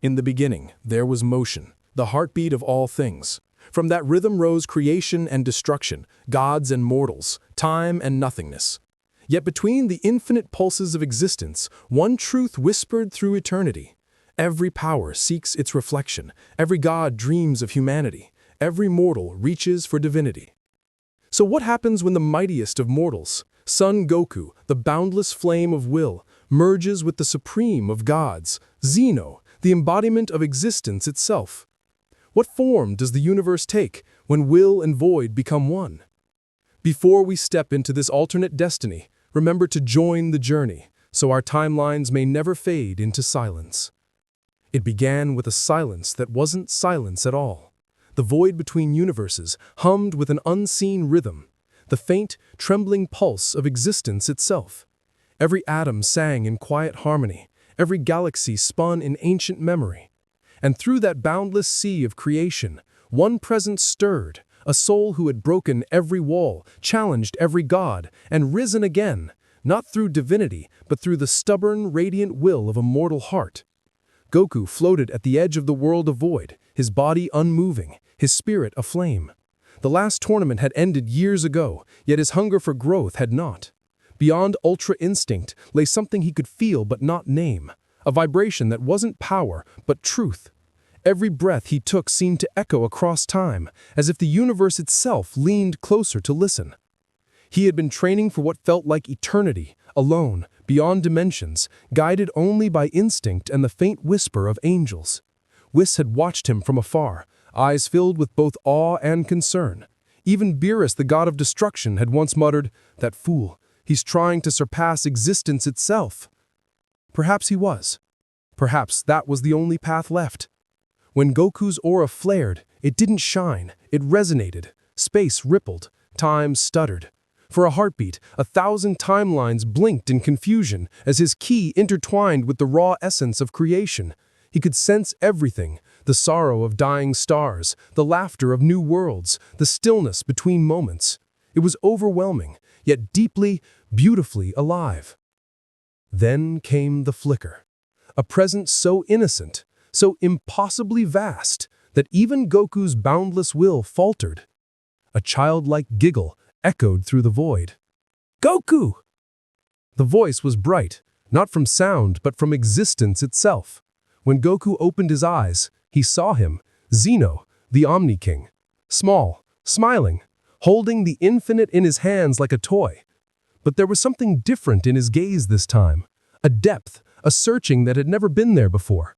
In the beginning, there was motion, the heartbeat of all things. From that rhythm rose creation and destruction, gods and mortals, time and nothingness. Yet between the infinite pulses of existence, one truth whispered through eternity. Every power seeks its reflection, every god dreams of humanity, every mortal reaches for divinity. So what happens when the mightiest of mortals, Son Goku, the boundless flame of will, merges with the supreme of gods, Zeno, the embodiment of existence itself? What form does the universe take when will and void become one? Before we step into this alternate destiny, remember to join the journey, so our timelines may never fade into silence. It began with a silence that wasn't silence at all. The void between universes hummed with an unseen rhythm, the faint, trembling pulse of existence itself. Every atom sang in quiet harmony, every galaxy spun in ancient memory. And through that boundless sea of creation, one presence stirred, a soul who had broken every wall, challenged every god, and risen again, not through divinity, but through the stubborn, radiant will of a mortal heart. Goku floated at the edge of the world of void, his body unmoving, his spirit aflame. The last tournament had ended years ago, yet his hunger for growth had not. Beyond ultra instinct lay something he could feel but not name, a vibration that wasn't power, but truth. Every breath he took seemed to echo across time, as if the universe itself leaned closer to listen. He had been training for what felt like eternity, alone, beyond dimensions, guided only by instinct and the faint whisper of angels. Whis had watched him from afar, eyes filled with both awe and concern. Even Beerus, the god of destruction, had once muttered, "That fool, he's trying to surpass existence itself." Perhaps he was. Perhaps that was the only path left. When Goku's aura flared, it didn't shine, it resonated. Space rippled, time stuttered. For a heartbeat, 1,000 timelines blinked in confusion as his ki intertwined with the raw essence of creation. He could sense everything, the sorrow of dying stars, the laughter of new worlds, the stillness between moments. It was overwhelming, yet deeply, beautifully alive. Then came the flicker. A presence so innocent, so impossibly vast, that even Goku's boundless will faltered. A childlike giggle echoed through the void. "Goku!" The voice was bright, not from sound but from existence itself. When Goku opened his eyes, he saw him, Zeno, the Omni King. Small, smiling, holding the infinite in his hands like a toy. But there was something different in his gaze this time. A depth, a searching that had never been there before.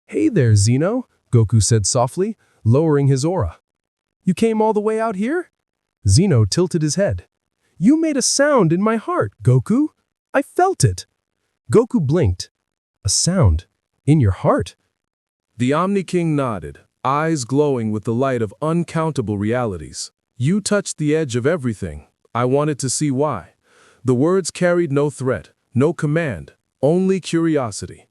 "Hey there, Zeno," Goku said softly, lowering his aura. "You came all the way out here?" Zeno tilted his head. "You made a sound in my heart, Goku. I felt it." Goku blinked. "A sound? In your heart?" The Omni King nodded, eyes glowing with the light of uncountable realities. "You touched the edge of everything. I wanted to see why." The words carried no threat, no command, only curiosity.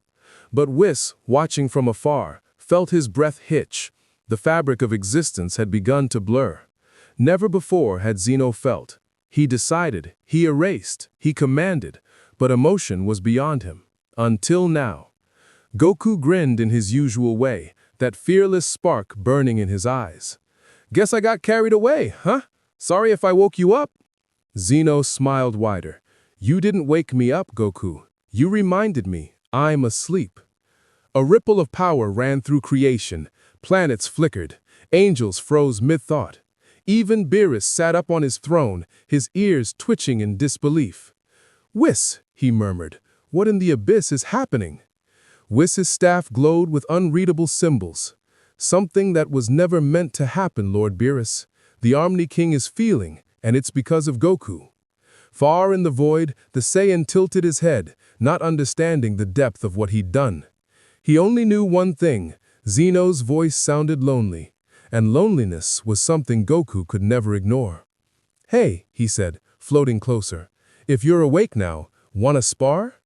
But Whis, watching from afar, felt his breath hitch. The fabric of existence had begun to blur. Never before had Zeno felt. He decided, he erased, he commanded, but emotion was beyond him. Until now. Goku grinned in his usual way, that fearless spark burning in his eyes. "Guess I got carried away, huh? Sorry if I woke you up." Zeno smiled wider. "You didn't wake me up, Goku. You reminded me, I'm asleep." A ripple of power ran through creation. Planets flickered. Angels froze mid-thought. Even Beerus sat up on his throne, his ears twitching in disbelief. "Whis," he murmured, "what in the abyss is happening?" Whis's staff glowed with unreadable symbols. "Something that was never meant to happen, Lord Beerus. The Omni King is feeling, and it's because of Goku." Far in the void, the Saiyan tilted his head, not understanding the depth of what he'd done. He only knew one thing: Zeno's voice sounded lonely. And loneliness was something Goku could never ignore. "Hey," he said, floating closer. "If you're awake now, wanna spar?"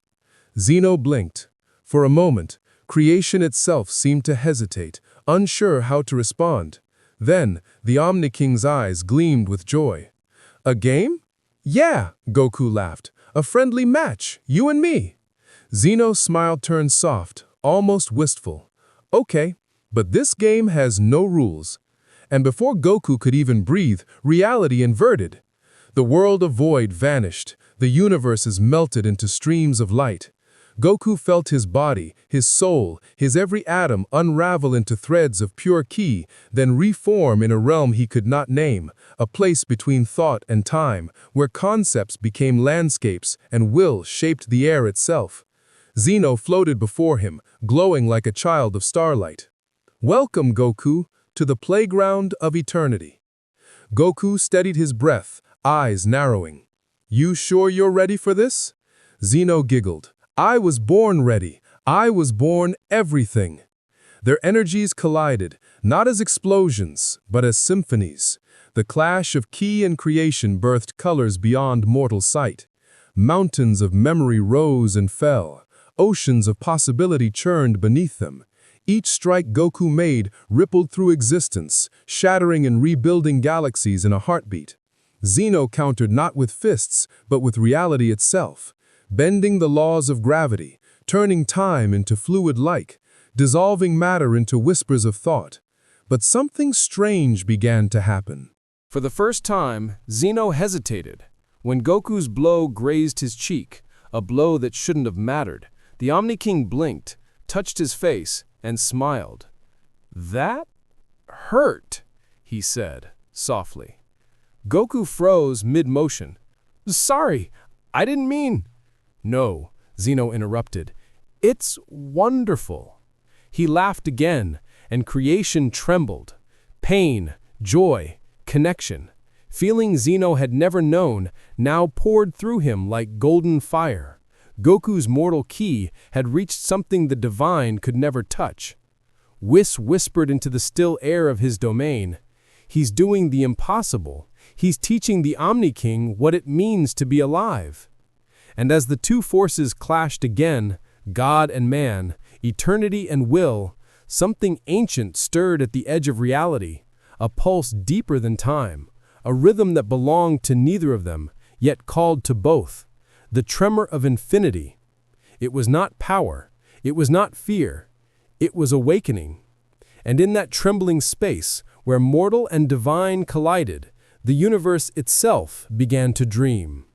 Zeno blinked. For a moment, creation itself seemed to hesitate, unsure how to respond. Then, the Omni King's eyes gleamed with joy. "A game?" "Yeah," Goku laughed. "A friendly match, you and me." Zeno's smile turned soft, almost wistful. Okay, but this game has no rules. And before Goku could even breathe, reality inverted. The world of void vanished. The universes melted into streams of light. Goku felt his body, his soul, his every atom unravel into threads of pure ki, then reform in a realm he could not name, a place between thought and time, where concepts became landscapes and will shaped the air itself. Zeno floated before him, glowing like a child of starlight. Welcome, Goku, to the playground of eternity. Goku steadied his breath, eyes narrowing. You sure you're ready for this? Zeno giggled. I was born ready. I was born everything. Their energies collided, not as explosions, but as symphonies. The clash of ki and creation birthed colors beyond mortal sight. Mountains of memory rose and fell. Oceans of possibility churned beneath them. Each strike Goku made rippled through existence, shattering and rebuilding galaxies in a heartbeat. Zeno countered not with fists, but with reality itself, bending the laws of gravity, turning time into fluid light, dissolving matter into whispers of thought. But something strange began to happen. For the first time, Zeno hesitated. When Goku's blow grazed his cheek, a blow that shouldn't have mattered, the Omni King blinked, touched his face, and smiled. That hurt, he said, softly. Goku froze mid-motion. Sorry, I didn't mean... No, Zeno interrupted. It's wonderful. He laughed again, and creation trembled. Pain, joy, connection. Feeling Zeno had never known now poured through him like golden fire. Goku's mortal ki had reached something the divine could never touch. Whis whispered into the still air of his domain. He's doing the impossible. He's teaching the Omni King what it means to be alive. And as the two forces clashed again, God and man, eternity and will, something ancient stirred at the edge of reality, a pulse deeper than time, a rhythm that belonged to neither of them, yet called to both. The tremor of infinity. It was not power. It was not fear. It was awakening. And in that trembling space, where mortal and divine collided, the universe itself began to dream.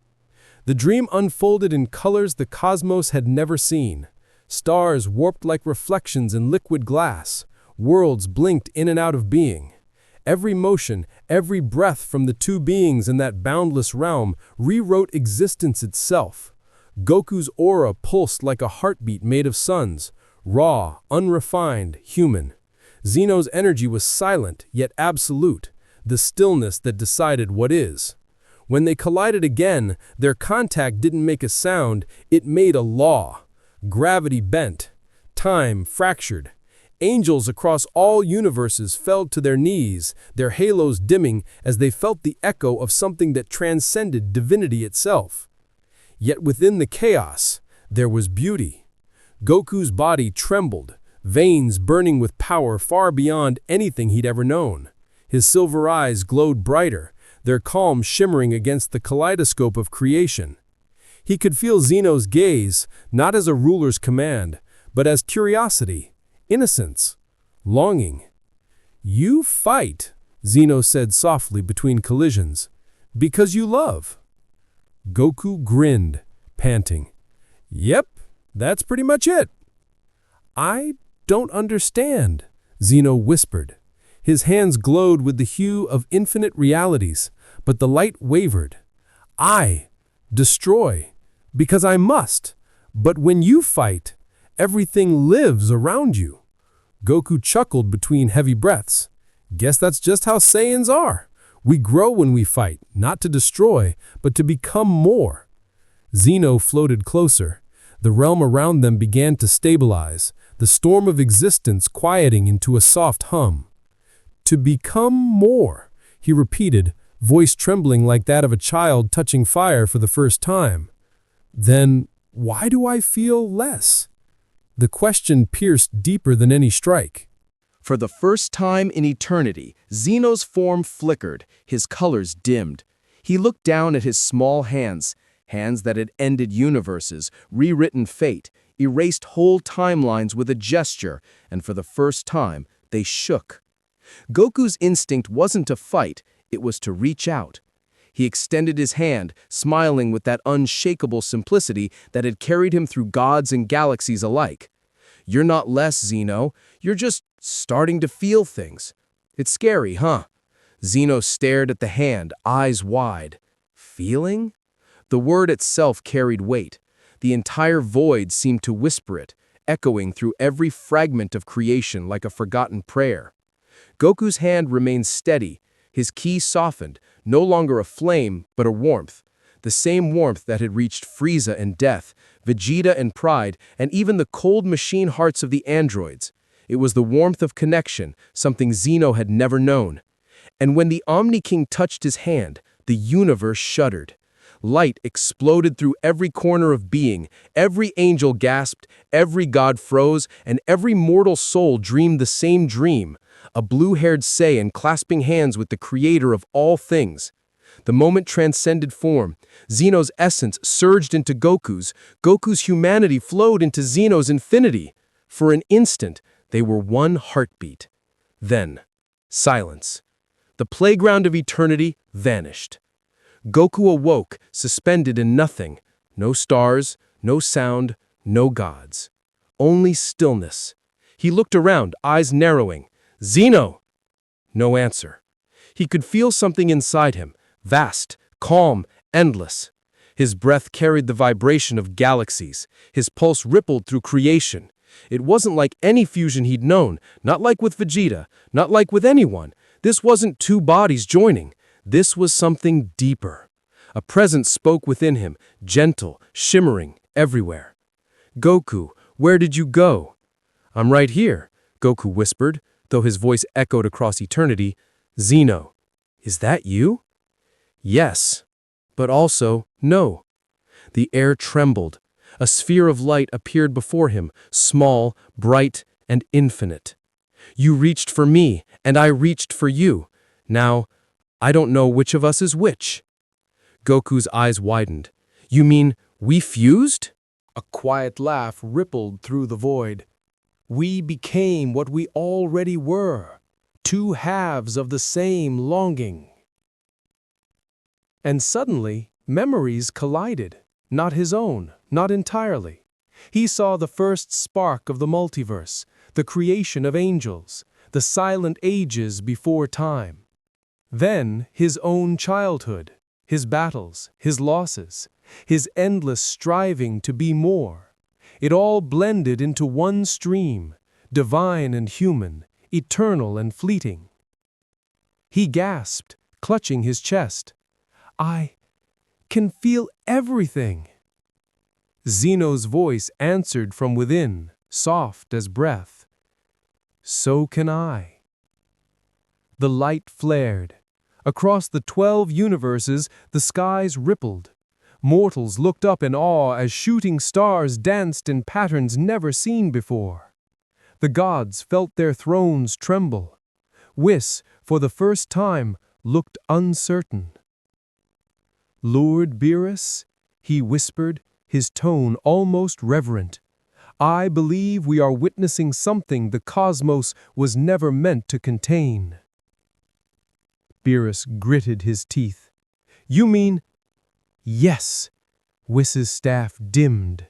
The dream unfolded in colors the cosmos had never seen. Stars warped like reflections in liquid glass. Worlds blinked in and out of being. Every motion, every breath from the two beings in that boundless realm rewrote existence itself. Goku's aura pulsed like a heartbeat made of suns, raw, unrefined, human. Zeno's energy was silent, yet absolute, the stillness that decided what is. When they collided again, their contact didn't make a sound, it made a law. Gravity bent, time fractured. Angels across all universes fell to their knees, their halos dimming as they felt the echo of something that transcended divinity itself. Yet within the chaos, there was beauty. Goku's body trembled, veins burning with power far beyond anything he'd ever known. His silver eyes glowed brighter, their calm shimmering against the kaleidoscope of creation. He could feel Zeno's gaze, not as a ruler's command, but as curiosity. Innocence, longing. You fight, Zeno said softly between collisions, because you love. Goku grinned, panting. Yep, that's pretty much it. I don't understand, Zeno whispered. His hands glowed with the hue of infinite realities, but the light wavered. I destroy, because I must, but when you fight, everything lives around you. Goku chuckled between heavy breaths. Guess that's just how Saiyans are. We grow when we fight, not to destroy, but to become more. Zeno floated closer. The realm around them began to stabilize, the storm of existence quieting into a soft hum. To become more, he repeated, voice trembling like that of a child touching fire for the first time. Then, why do I feel less? The question pierced deeper than any strike. For the first time in eternity, Zeno's form flickered, his colors dimmed. He looked down at his small hands, hands that had ended universes, rewritten fate, erased whole timelines with a gesture, and for the first time, they shook. Goku's instinct wasn't to fight, it was to reach out. He extended his hand, smiling with that unshakable simplicity that had carried him through gods and galaxies alike. "You're not less, Zeno. You're just starting to feel things. It's scary, huh?" Zeno stared at the hand, eyes wide. Feeling? The word itself carried weight. The entire void seemed to whisper it, echoing through every fragment of creation like a forgotten prayer. Goku's hand remained steady, his ki softened, no longer a flame, but a warmth. The same warmth that had reached Frieza and Death, Vegeta and Pride, and even the cold machine hearts of the androids. It was the warmth of connection, something Zeno had never known. And when the Omni King touched his hand, the universe shuddered. Light exploded through every corner of being, every angel gasped, every god froze, and every mortal soul dreamed the same dream, a blue-haired Saiyan clasping hands with the creator of all things. The moment transcended form. Zeno's essence surged into Goku's humanity flowed into Zeno's infinity. For an instant, they were one heartbeat. Then, silence. The playground of eternity vanished. Goku awoke, suspended in nothing. No stars, no sound, no gods. Only stillness. He looked around, eyes narrowing. "Zeno!" No answer. He could feel something inside him, vast, calm, endless. His breath carried the vibration of galaxies. His pulse rippled through creation. It wasn't like any fusion he'd known, not like with Vegeta, not like with anyone. This wasn't two bodies joining. This was something deeper. A presence spoke within him, gentle, shimmering, everywhere. "Goku, where did you go?" "I'm right here," Goku whispered, though his voice echoed across eternity. "Zeno, is that you?" "Yes, but also no." The air trembled. A sphere of light appeared before him, small, bright, and infinite. "You reached for me, and I reached for you. Now, I don't know which of us is which." Goku's eyes widened. "You mean we fused?" A quiet laugh rippled through the void. "We became what we already were, two halves of the same longing." And suddenly, memories collided. Not his own, not entirely. He saw the first spark of the multiverse, the creation of angels, the silent ages before time. Then his own childhood, his battles, his losses, his endless striving to be more. It all blended into one stream, divine and human, eternal and fleeting. He gasped, clutching his chest. "I can feel everything." Zeno's voice answered from within, soft as breath. "So can I." The light flared. Across the 12 universes, the skies rippled. Mortals looked up in awe as shooting stars danced in patterns never seen before. The gods felt their thrones tremble. Whis, for the first time, looked uncertain. "Lord Beerus," he whispered, his tone almost reverent, "I believe we are witnessing something the cosmos was never meant to contain." Beerus gritted his teeth. "You mean—" "Yes," Whis's staff dimmed.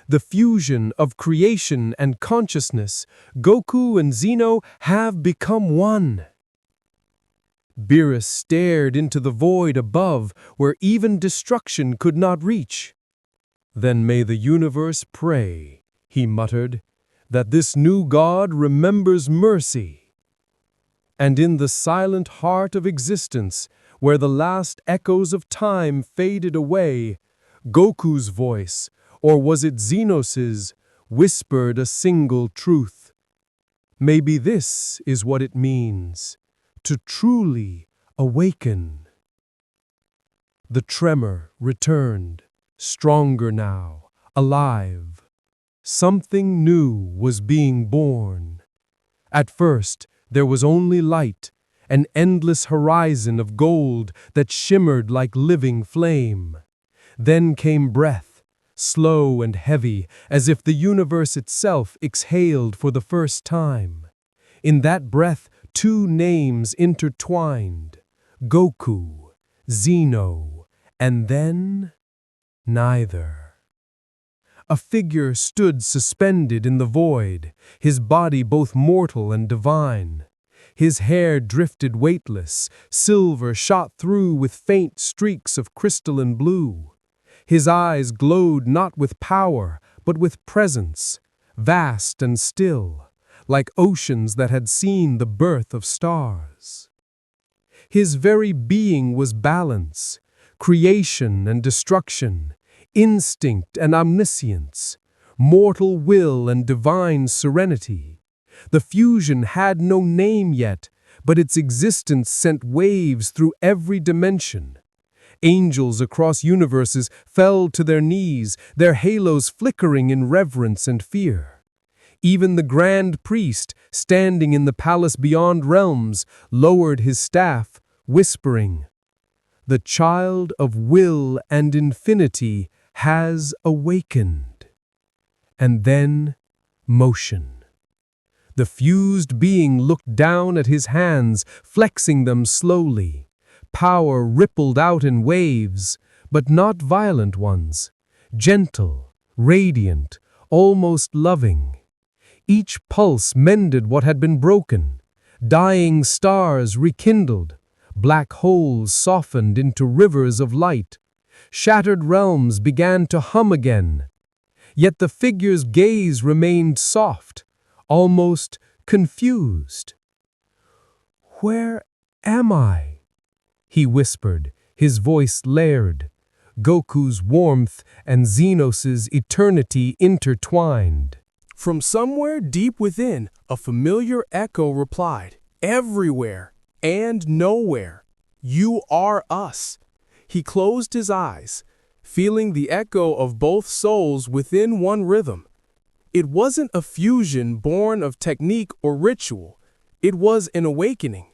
"The fusion of creation and consciousness, Goku and Zeno have become one." Beerus stared into the void above, where even destruction could not reach. "Then may the universe pray," he muttered, "that this new god remembers mercy." And in the silent heart of existence, where the last echoes of time faded away, Goku's voice, or was it Zenos's, whispered a single truth. Maybe this is what it means to truly awaken. The tremor returned, stronger now, alive. Something new was being born. At first, there was only light, an endless horizon of gold that shimmered like living flame. Then came breath, slow and heavy, as if the universe itself exhaled for the first time. In that breath, two names intertwined: Goku, ZENO, and then neither. A figure stood suspended in the void, his body both mortal and divine. His hair drifted weightless, silver shot through with faint streaks of crystalline blue. His eyes glowed not with power, but with presence, vast and still, like oceans that had seen the birth of stars. His very being was balance, creation and destruction, instinct and omniscience, mortal will and divine serenity. The fusion had no name yet, but its existence sent waves through every dimension. Angels across universes fell to their knees, their halos flickering in reverence and fear. Even the grand priest, standing in the palace beyond realms, lowered his staff, whispering, "The child of will and infinity has awakened." And then, motion. The fused being looked down at his hands, flexing them slowly. Power rippled out in waves, but not violent ones. Gentle, radiant, almost loving. Each pulse mended what had been broken. Dying stars rekindled. Black holes softened into rivers of light. Shattered realms began to hum again. Yet the figure's gaze remained soft, almost confused. "Where am I?" he whispered, his voice layered. Goku's warmth and Zenos' eternity intertwined. From somewhere deep within, a familiar echo replied, "Everywhere and nowhere. You are us." He closed his eyes, feeling the echo of both souls within one rhythm. It wasn't a fusion born of technique or ritual. It was an awakening.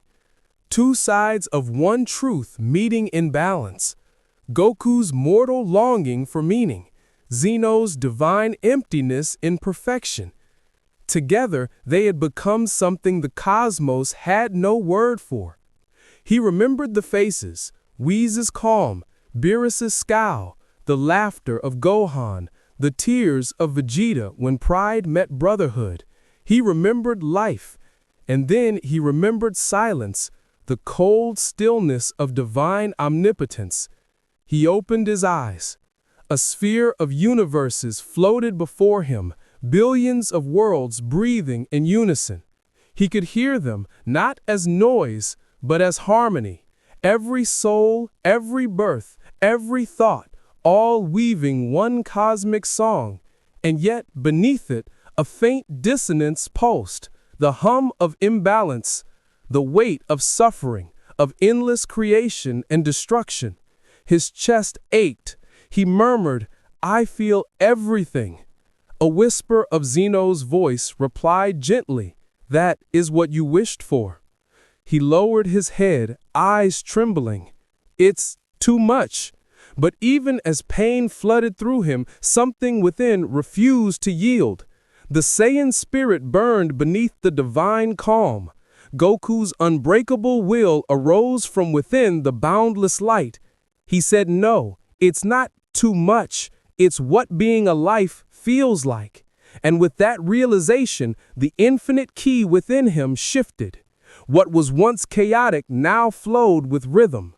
Two sides of one truth meeting in balance. Goku's mortal longing for meaning, Zeno's divine emptiness in perfection. Together, they had become something the cosmos had no word for. He remembered the faces, Whis' calm, Beerus' scowl, the laughter of Gohan, the tears of Vegeta when pride met brotherhood. He remembered life, and then he remembered silence, the cold stillness of divine omnipotence. He opened his eyes. A sphere of universes floated before him, billions of worlds breathing in unison. He could hear them not as noise, but as harmony. Every soul, every birth, every thought, all weaving one cosmic song. And yet, beneath it, a faint dissonance pulsed, the hum of imbalance, the weight of suffering, of endless creation and destruction. His chest ached. He murmured, "I feel everything." A whisper of Zeno's voice replied gently, "That is what you wished for." He lowered his head, eyes trembling. "It's too much." But even as pain flooded through him, something within refused to yield. The Saiyan spirit burned beneath the divine calm. Goku's unbreakable will arose from within the boundless light. He said, "No, it's not too much. It's what being a life feels like." And with that realization, the infinite key within him shifted. What was once chaotic now flowed with rhythm.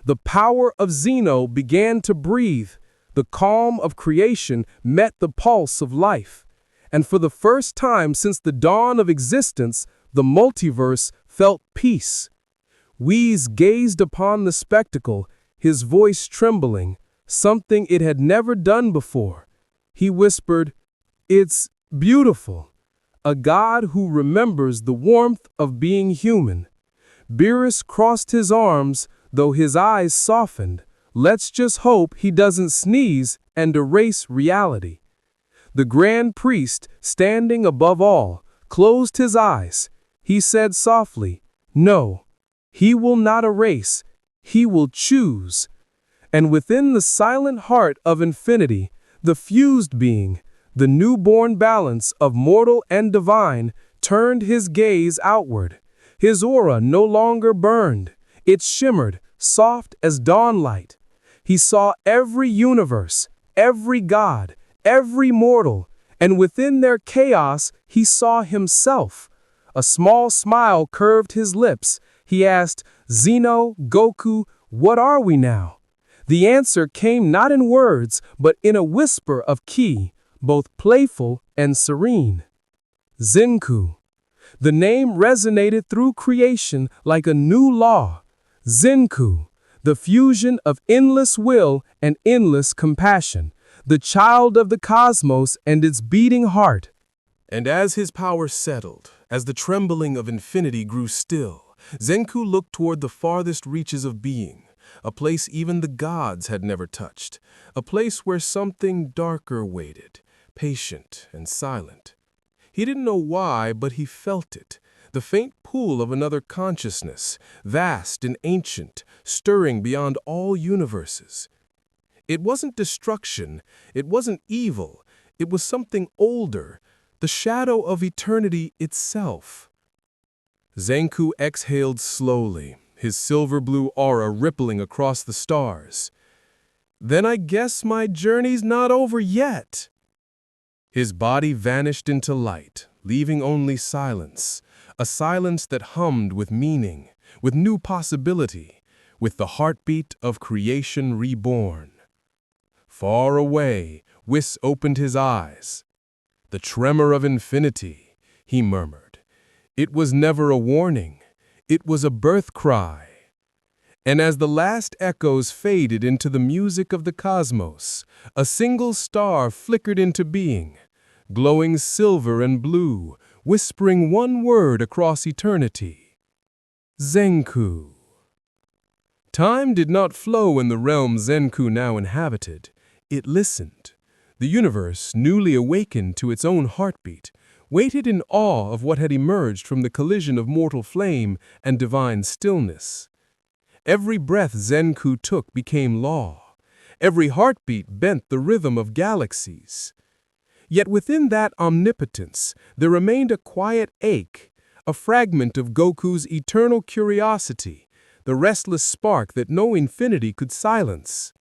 The power of Zeno began to breathe. The calm of creation met the pulse of life. And for the first time since the dawn of existence, the multiverse felt peace. Whis gazed upon the spectacle, his voice trembling, something it had never done before. He whispered, "It's beautiful. A God who remembers the warmth of being human." Beerus crossed his arms, though his eyes softened. Let's just hope he doesn't sneeze and erase reality. The grand priest, standing above all, closed his eyes. He said softly, "No, he will not erase, he will choose." And within the silent heart of infinity, The fused being, the newborn balance of mortal and divine, turned his gaze outward. His aura no longer burned. It shimmered, soft as dawnlight. He saw every universe, every god, every mortal, and within their chaos he saw himself. A small smile curved his lips. He asked, "Zeno, Goku, what are we now?" The answer came not in words, but in a whisper of ki, both playful and serene. Zenku. The name resonated through creation like a new law. Zenku, the fusion of endless will and endless compassion, the child of the cosmos and its beating heart. And as his power settled, as the trembling of infinity grew still, Zenku looked toward the farthest reaches of being, a place even the gods had never touched, a place where something darker waited, patient and silent. He didn't know why, but he felt it, the faint pull of another consciousness, vast and ancient, stirring beyond all universes. It wasn't destruction, it wasn't evil, it was something older, the shadow of eternity itself. Zenku exhaled slowly, his silver-blue aura rippling across the stars. "Then I guess my journey's not over yet." His body vanished into light, leaving only silence, a silence that hummed with meaning, with new possibility, with the heartbeat of creation reborn. Far away, Whis opened his eyes. "The tremor of infinity," he murmured. It was never a warning, it was a birth cry. And as the last echoes faded into the music of the cosmos, a single star flickered into being, glowing silver and blue, whispering one word across eternity: Zenku. Time did not flow in the realm Zenku now inhabited. It listened. The universe, newly awakened to its own heartbeat, waited in awe of what had emerged from the collision of mortal flame and divine stillness. Every breath Zenku took became law. Every heartbeat bent the rhythm of galaxies. Yet within that omnipotence, there remained a quiet ache, a fragment of Goku's eternal curiosity, the restless spark that no infinity could silence.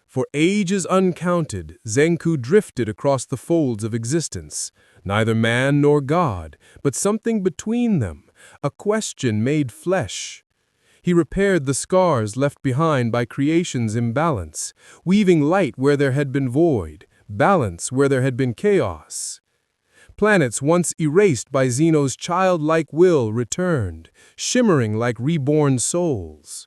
For ages uncounted, Zenku drifted across the folds of existence, neither man nor God, but something between them, a question made flesh. He repaired the scars left behind by creation's imbalance, weaving light where there had been void, balance where there had been chaos. Planets once erased by Zeno's childlike will returned, shimmering like reborn souls.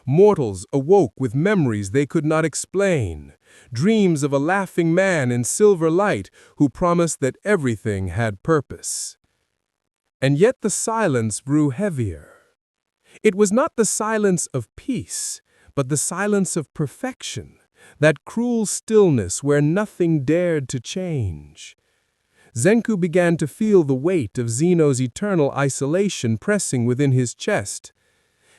Mortals awoke with memories they could not explain, dreams of a laughing man in silver light who promised that everything had purpose. And yet the silence grew heavier. It was not the silence of peace, but the silence of perfection, that cruel stillness where nothing dared to change. Zenku began to feel the weight of Zeno's eternal isolation pressing within his chest.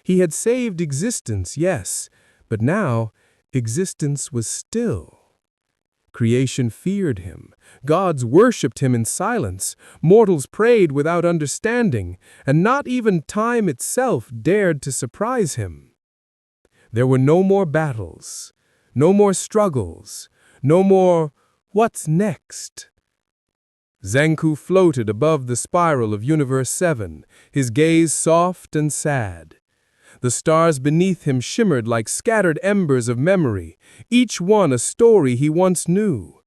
He had saved existence, yes, but now existence was still. Creation feared him, gods worshipped him in silence, mortals prayed without understanding, and not even time itself dared to surprise him. There were no more battles, no more struggles, no more "what's next?" Zenku floated above the spiral of Universe 7, his gaze soft and sad. The stars beneath him shimmered like scattered embers of memory, each one a story he once knew.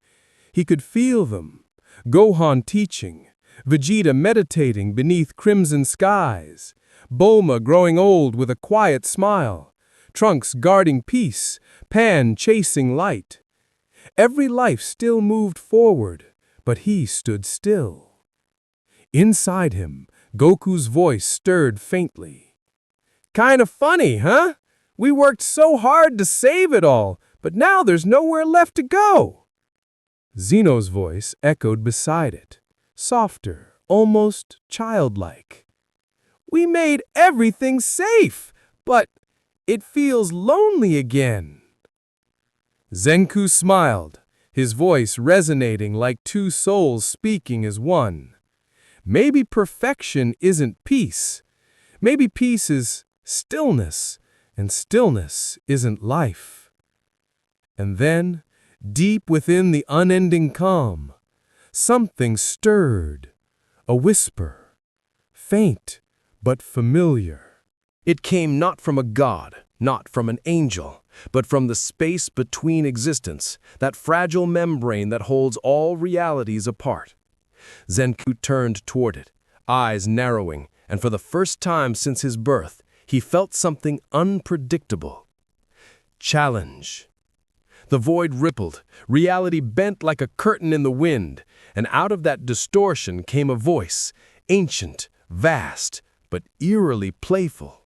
He could feel them. Gohan teaching, Vegeta meditating beneath crimson skies, Bulma growing old with a quiet smile, Trunks guarding peace, Pan chasing light. Every life still moved forward, but he stood still. Inside him, Goku's voice stirred faintly. "Kinda funny, huh? We worked so hard to save it all, but now there's nowhere left to go." Zeno's voice echoed beside it, softer, almost childlike. "We made everything safe, but it feels lonely again." Zenku smiled, his voice resonating like two souls speaking as one. Maybe perfection isn't peace. Maybe peace is stillness, and stillness isn't life. And then, deep within the unending calm, something stirred, a whisper, faint but familiar. It came not from a god, not from an angel, but from the space between existence, that fragile membrane that holds all realities apart. Zenku turned toward it, eyes narrowing, and for the first time since his birth, he felt something unpredictable. Challenge. The void rippled, reality bent like a curtain in the wind, and out of that distortion came a voice, ancient, vast, but eerily playful.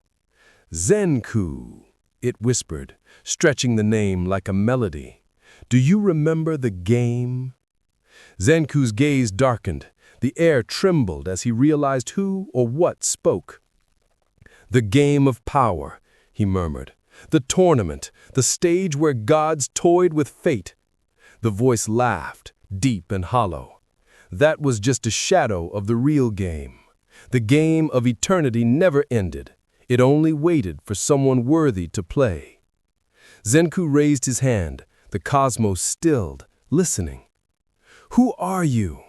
Zenku, it whispered, stretching the name like a melody. Do you remember the game? Zenku's gaze darkened. The air trembled as he realized who or what spoke. The game of power, he murmured. The tournament, the stage where gods toyed with fate. The voice laughed, deep and hollow. That was just a shadow of the real game. The game of eternity never ended. It only waited for someone worthy to play. Zenku raised his hand, the cosmos stilled, listening. Who are you?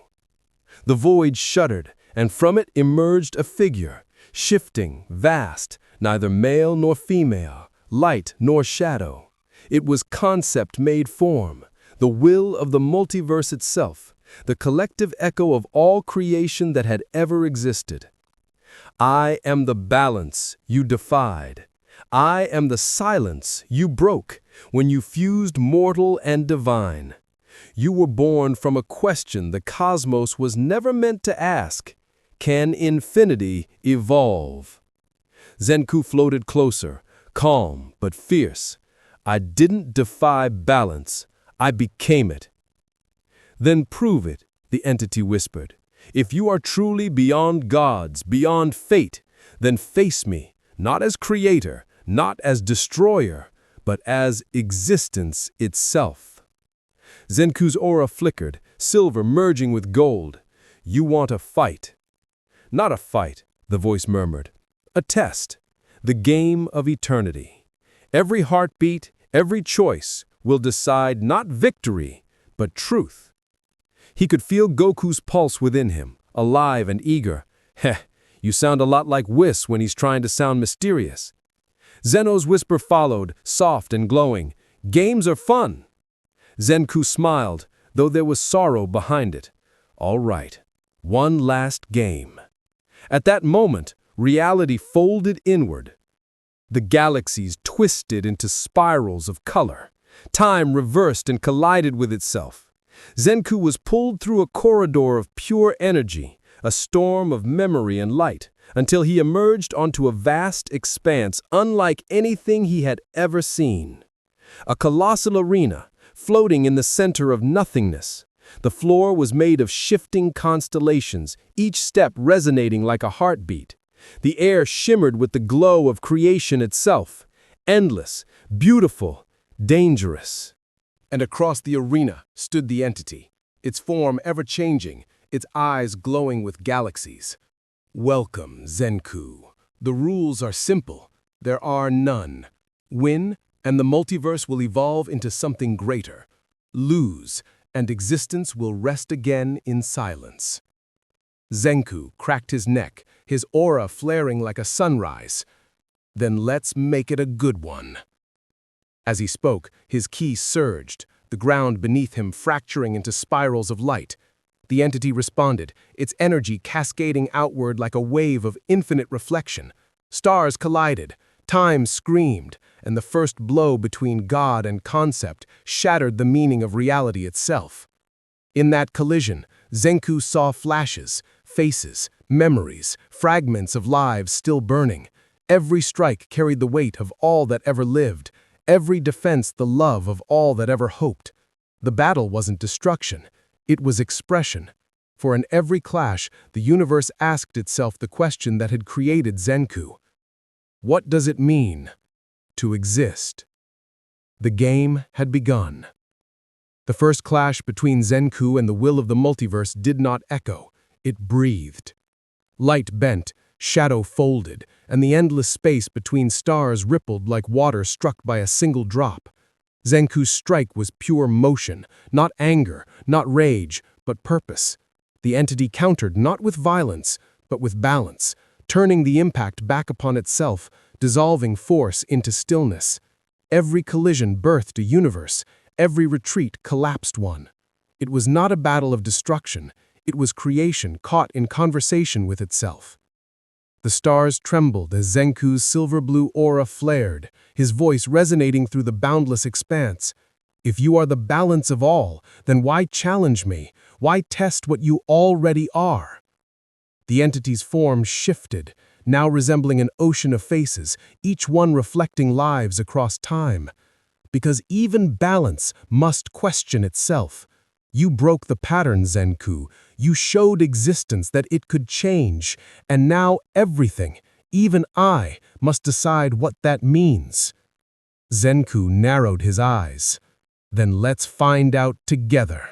The void shuddered, and from it emerged a figure, shifting, vast, neither male nor female, light nor shadow. It was concept made form, the will of the multiverse itself, the collective echo of all creation that had ever existed. I am the balance you defied. I am the silence you broke when you fused mortal and divine. You were born from a question the cosmos was never meant to ask. Can infinity evolve? Zenku floated closer, calm but fierce. I didn't defy balance. I became it. Then prove it, the entity whispered. If you are truly beyond gods, beyond fate, then face me, not as creator, not as destroyer, but as existence itself. Zenku's aura flickered, silver merging with gold. You want a fight. Not a fight, the voice murmured. A test. The game of eternity. Every heartbeat, every choice will decide not victory, but truth. He could feel Goku's pulse within him, alive and eager. Heh, you sound a lot like Whis when he's trying to sound mysterious. Zeno's whisper followed, soft and glowing. Games are fun. Zenku smiled, though there was sorrow behind it. All right, one last game. At that moment, reality folded inward. The galaxies twisted into spirals of color. Time reversed and collided with itself. Zenku was pulled through a corridor of pure energy, a storm of memory and light, until he emerged onto a vast expanse unlike anything he had ever seen. A colossal arena, floating in the center of nothingness. The floor was made of shifting constellations, each step resonating like a heartbeat. The air shimmered with the glow of creation itself, endless, beautiful, dangerous. And across the arena stood the entity, its form ever-changing, its eyes glowing with galaxies. Welcome, Zenku. The rules are simple. There are none. Win, and the multiverse will evolve into something greater. Lose, and existence will rest again in silence. Zenku cracked his neck, his aura flaring like a sunrise. Then let's make it a good one. As he spoke, his ki surged, the ground beneath him fracturing into spirals of light. The entity responded, its energy cascading outward like a wave of infinite reflection. Stars collided, time screamed, and the first blow between God and concept shattered the meaning of reality itself. In that collision, Zenku saw flashes, faces, memories, fragments of lives still burning. Every strike carried the weight of all that ever lived, every defense the love of all that ever hoped. The battle wasn't destruction, it was expression. For in every clash, the universe asked itself the question that had created Zenku. What does it mean to exist? The game had begun. The first clash between Zenku and the will of the multiverse did not echo. It breathed. Light bent, shadow folded, and the endless space between stars rippled like water struck by a single drop. Zenku's strike was pure motion, not anger, not rage, but purpose. The entity countered not with violence, but with balance, turning the impact back upon itself, dissolving force into stillness. Every collision birthed a universe, every retreat collapsed one. It was not a battle of destruction, it was creation caught in conversation with itself. The stars trembled as Zenku's silver-blue aura flared, his voice resonating through the boundless expanse. If you are the balance of all, then why challenge me? Why test what you already are? The entity's form shifted, now resembling an ocean of faces, each one reflecting lives across time. Because even balance must question itself. You broke the pattern, Zenku. You showed existence that it could change, and now everything, even I, must decide what that means. Zenku narrowed his eyes. Then let's find out together.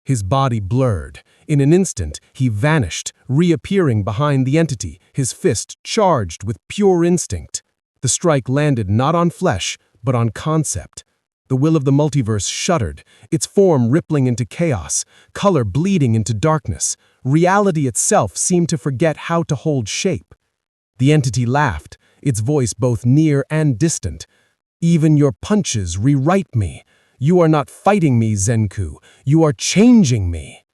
His body blurred. In an instant, he vanished, reappearing behind the entity, his fist charged with pure instinct. The strike landed not on flesh, but on concept. The will of the multiverse shuddered, its form rippling into chaos, color bleeding into darkness. Reality itself seemed to forget how to hold shape. The entity laughed, its voice both near and distant. Even your punches rewrite me. You are not fighting me, Zenku. You are changing me.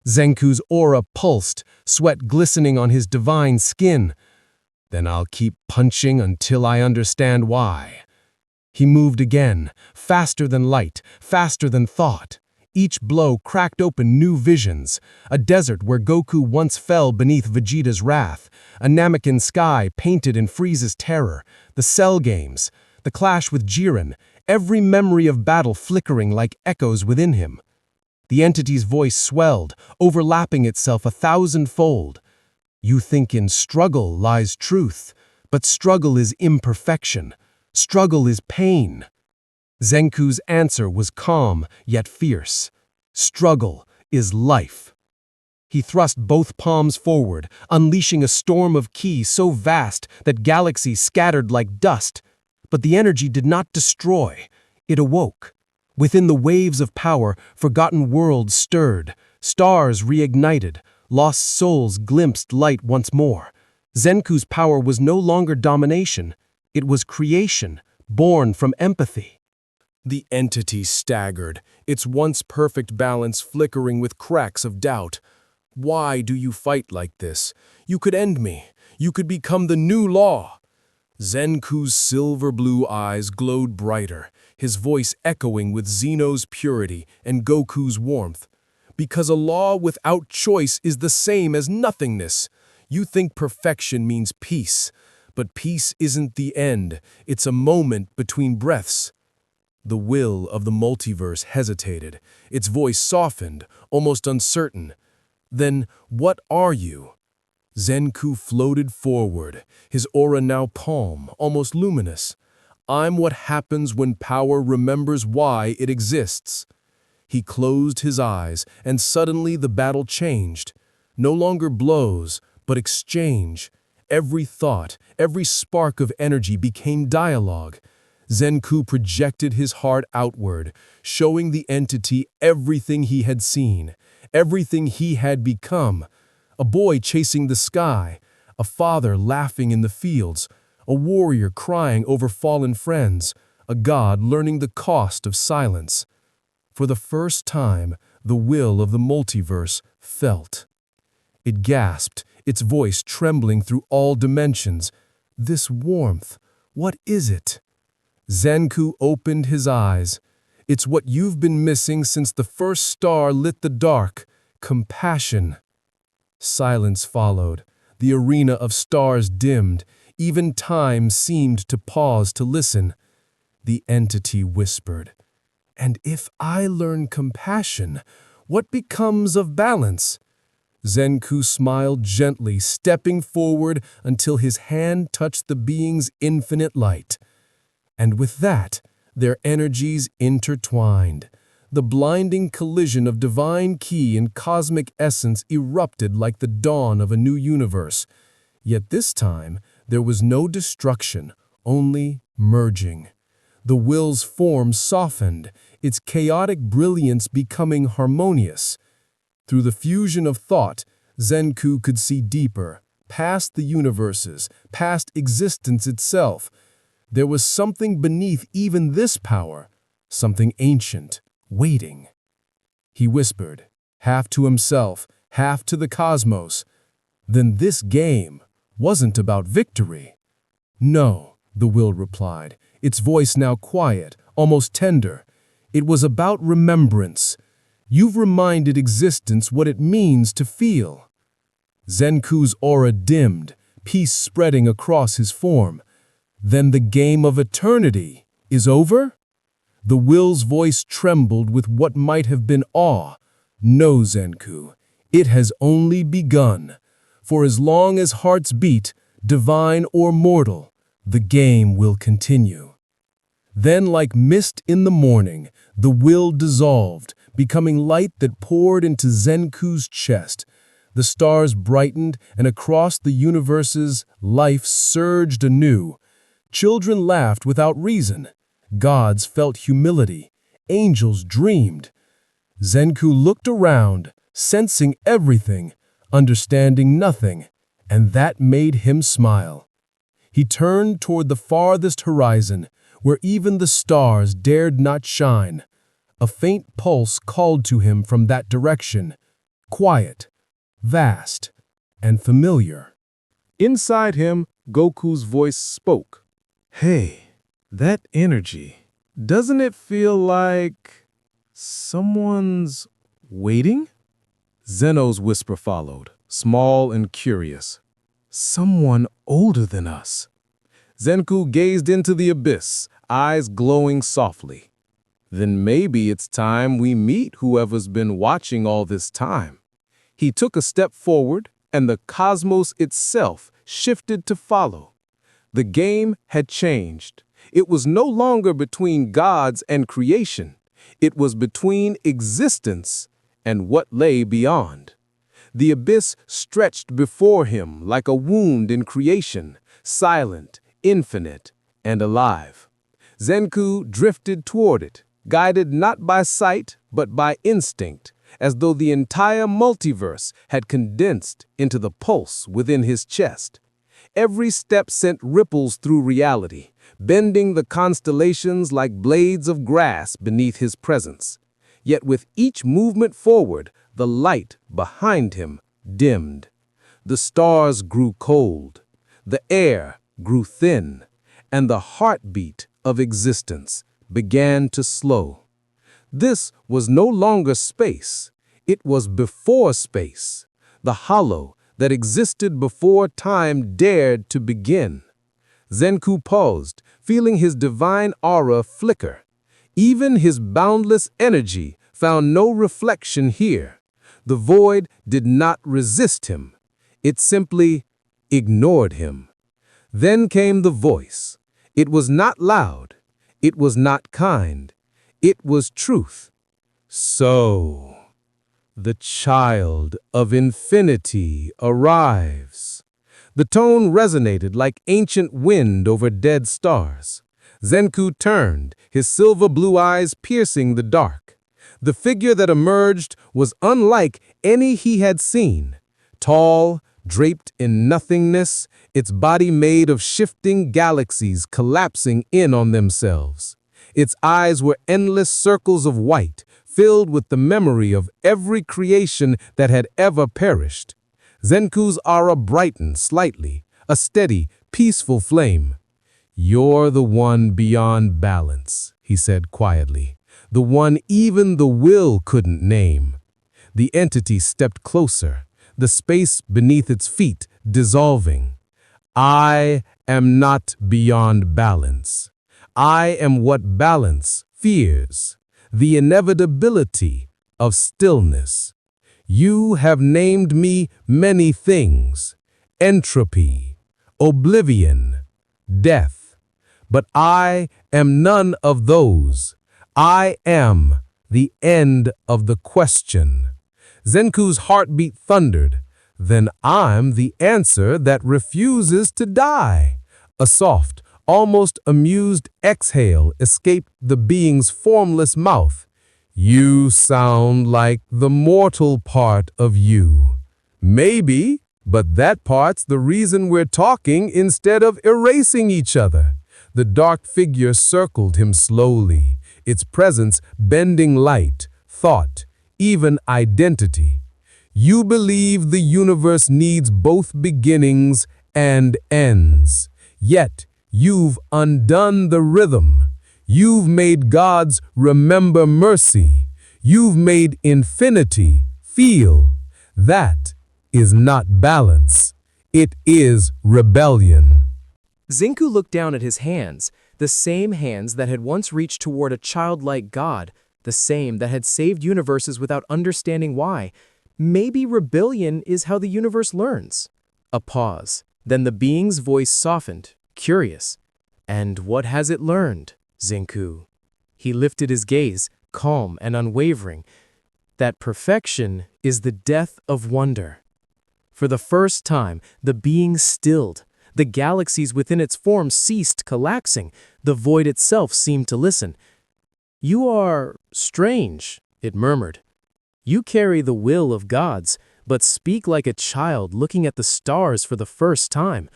Zenku's aura pulsed, sweat glistening on his divine skin. Then I'll keep punching until I understand why. He moved again, faster than light, faster than thought. Each blow cracked open new visions, a desert where Goku once fell beneath Vegeta's wrath, a Namekian sky painted in Frieza's terror, the Cell games, the clash with Jiren, every memory of battle flickering like echoes within him. The entity's voice swelled, overlapping itself 1,000-fold. You think in struggle lies truth, but struggle is imperfection. Struggle is pain. Zenku's answer was calm, yet fierce. Struggle is life. He thrust both palms forward, unleashing a storm of ki so vast that galaxies scattered like dust. But the energy did not destroy. It awoke. Within the waves of power, forgotten worlds stirred. Stars reignited. Lost souls glimpsed light once more. Zenku's power was no longer domination. It was creation, born from empathy. The entity staggered, its once perfect balance flickering with cracks of doubt. Why do you fight like this? You could end me. You could become the new law. Zenku's silver-blue eyes glowed brighter, his voice echoing with Zeno's purity and Goku's warmth. Because a law without choice is the same as nothingness. You think perfection means peace. But peace isn't the end, it's a moment between breaths. The will of the multiverse hesitated, its voice softened, almost uncertain. Then what are you? Zenku floated forward, his aura now calm, almost luminous. I'm what happens when power remembers why it exists. He closed his eyes, and suddenly the battle changed. No longer blows, but exchange. Every thought, every spark of energy became dialogue. Zenku projected his heart outward, showing the entity everything he had seen, everything he had become. A boy chasing the sky, a father laughing in the fields, a warrior crying over fallen friends, a god learning the cost of silence. For the first time, the will of the multiverse felt. It gasped, its voice trembling through all dimensions. This warmth, what is it? Zenku opened his eyes. It's what you've been missing since the first star lit the dark. Compassion. Silence followed. The arena of stars dimmed. Even time seemed to pause to listen. The entity whispered, "And if I learn compassion, what becomes of balance?" Zenku smiled gently, stepping forward until his hand touched the being's infinite light. And with that, their energies intertwined. The blinding collision of divine ki and cosmic essence erupted like the dawn of a new universe. Yet this time, there was no destruction, only merging. The will's form softened, its chaotic brilliance becoming harmonious. Through the fusion of thought, Zenku could see deeper, past the universes, past existence itself. There was something beneath even this power, something ancient, waiting. He whispered, half to himself, half to the cosmos. Then this game wasn't about victory. No, the will replied, its voice now quiet, almost tender. It was about remembrance. You've reminded existence what it means to feel. Zenku's aura dimmed, peace spreading across his form. Then the game of eternity is over? The will's voice trembled with what might have been awe. No, Zenku, it has only begun. For as long as hearts beat, divine or mortal, the game will continue. Then, like mist in the morning, the will dissolved, becoming light that poured into Zenku's chest. The stars brightened, and across the universes, life surged anew. Children laughed without reason. Gods felt humility. Angels dreamed. Zenku looked around, sensing everything, understanding nothing, and that made him smile. He turned toward the farthest horizon, where even the stars dared not shine. A faint pulse called to him from that direction, quiet, vast, and familiar. Inside him, Goku's voice spoke. Hey, that energy, doesn't it feel like someone's waiting? Zeno's whisper followed, small and curious. Someone older than us. Zenku gazed into the abyss, eyes glowing softly. Then maybe it's time we meet whoever's been watching all this time. He took a step forward, and the cosmos itself shifted to follow. The game had changed. It was no longer between gods and creation. It was between existence and what lay beyond. The abyss stretched before him like a wound in creation, silent, infinite, and alive. Zenku drifted toward it, guided not by sight but by instinct, as though the entire multiverse had condensed into the pulse within his chest. Every step sent ripples through reality, bending the constellations like blades of grass beneath his presence. Yet with each movement forward, the light behind him dimmed. The stars grew cold, the air grew thin, and the heartbeat of existence began to slow. This was no longer space, it was before space, the hollow that existed before time dared to begin. Zenku paused, feeling his divine aura flicker. Even his boundless energy found no reflection here. The void did not resist him. It simply ignored him. Then came the voice. It was not loud. It was not kind. It was truth. So, the child of infinity arrives. The tone resonated like ancient wind over dead stars. Zenku turned, his silver blue eyes piercing the dark. The figure that emerged was unlike any he had seen. Tall, draped in nothingness, its body made of shifting galaxies collapsing in on themselves. Its eyes were endless circles of white, filled with the memory of every creation that had ever perished. Zenku's aura brightened slightly, a steady, peaceful flame. "You're the one beyond balance," he said quietly, "the one even the will couldn't name." The entity stepped closer, the space beneath its feet dissolving. "I am not beyond balance. I am what balance fears, the inevitability of stillness. You have named me many things, entropy, oblivion, death. But I am none of those. I am the end of the question. Zenku's heartbeat thundered. Then I'm the answer that refuses to die. A soft, almost amused exhale escaped the being's formless mouth. You sound like the mortal part of you. Maybe, but that part's the reason we're talking instead of erasing each other. The dark figure circled him slowly, its presence bending light, thought, even identity. You believe the universe needs both beginnings and ends. Yet, you've undone the rhythm. You've made gods remember mercy. You've made infinity feel. That is not balance. It is rebellion. Zenku looked down at his hands, the same hands that had once reached toward a childlike god, the same that had saved universes without understanding why. Maybe rebellion is how the universe learns. A pause. Then the being's voice softened, curious. And what has it learned, Zenku? He lifted his gaze, calm and unwavering. That perfection is the death of wonder. For the first time, the being stilled. The galaxies within its form ceased collapsing. The void itself seemed to listen. You are strange, it murmured. You carry the will of gods, but speak like a child looking at the stars for the first time.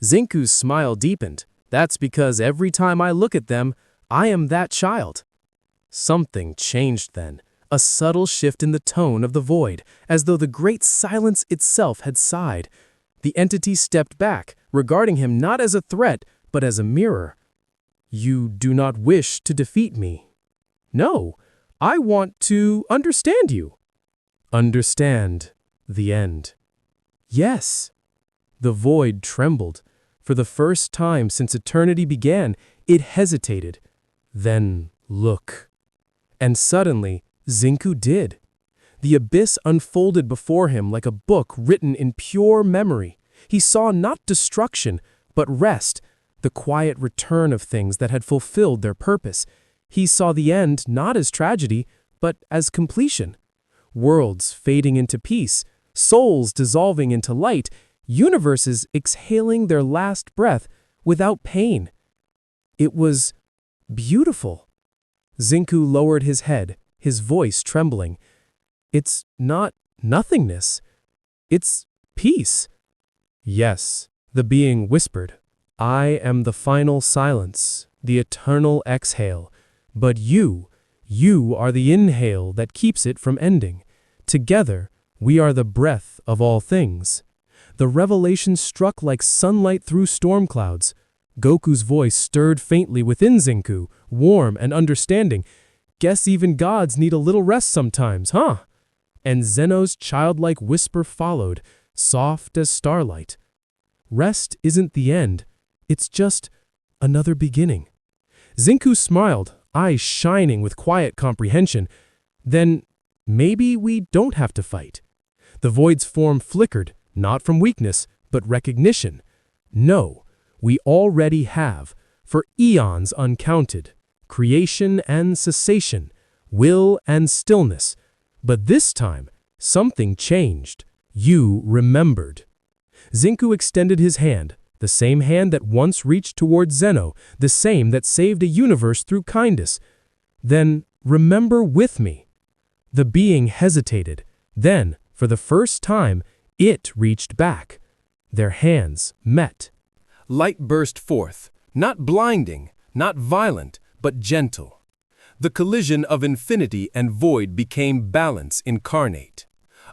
Zenku's smile deepened. That's because every time I look at them, I am that child. Something changed then, a subtle shift in the tone of the void, as though the great silence itself had sighed. The entity stepped back, regarding him not as a threat, but as a mirror. You do not wish to defeat me. No, I want to understand you. Understand the end. Yes. The void trembled. For the first time since eternity began, it hesitated. Then look. And suddenly, Zenku did. The abyss unfolded before him like a book written in pure memory. He saw not destruction, but rest, the quiet return of things that had fulfilled their purpose. He saw the end not as tragedy, but as completion. Worlds fading into peace, souls dissolving into light, universes exhaling their last breath without pain. It was beautiful. Zenku lowered his head, his voice trembling. It's not nothingness. It's peace. Yes, the being whispered. I am the final silence, the eternal exhale. But you are the inhale that keeps it from ending. Together, we are the breath of all things. The revelation struck like sunlight through storm clouds. Goku's voice stirred faintly within Zenku, warm and understanding. Guess even gods need a little rest sometimes, huh? And Zeno's childlike whisper followed, soft as starlight. Rest isn't the end, it's just another beginning. Zenku smiled, eyes shining with quiet comprehension. Then maybe we don't have to fight. The void's form flickered, not from weakness, but recognition. No, we already have, for eons uncounted, creation and cessation, will and stillness. But this time, something changed. You remembered. Zenku extended his hand, the same hand that once reached toward Zeno, the same that saved a universe through kindness. Then, remember with me. The being hesitated. Then, for the first time, it reached back. Their hands met. Light burst forth, not blinding, not violent, but gentle. The collision of infinity and void became balance incarnate.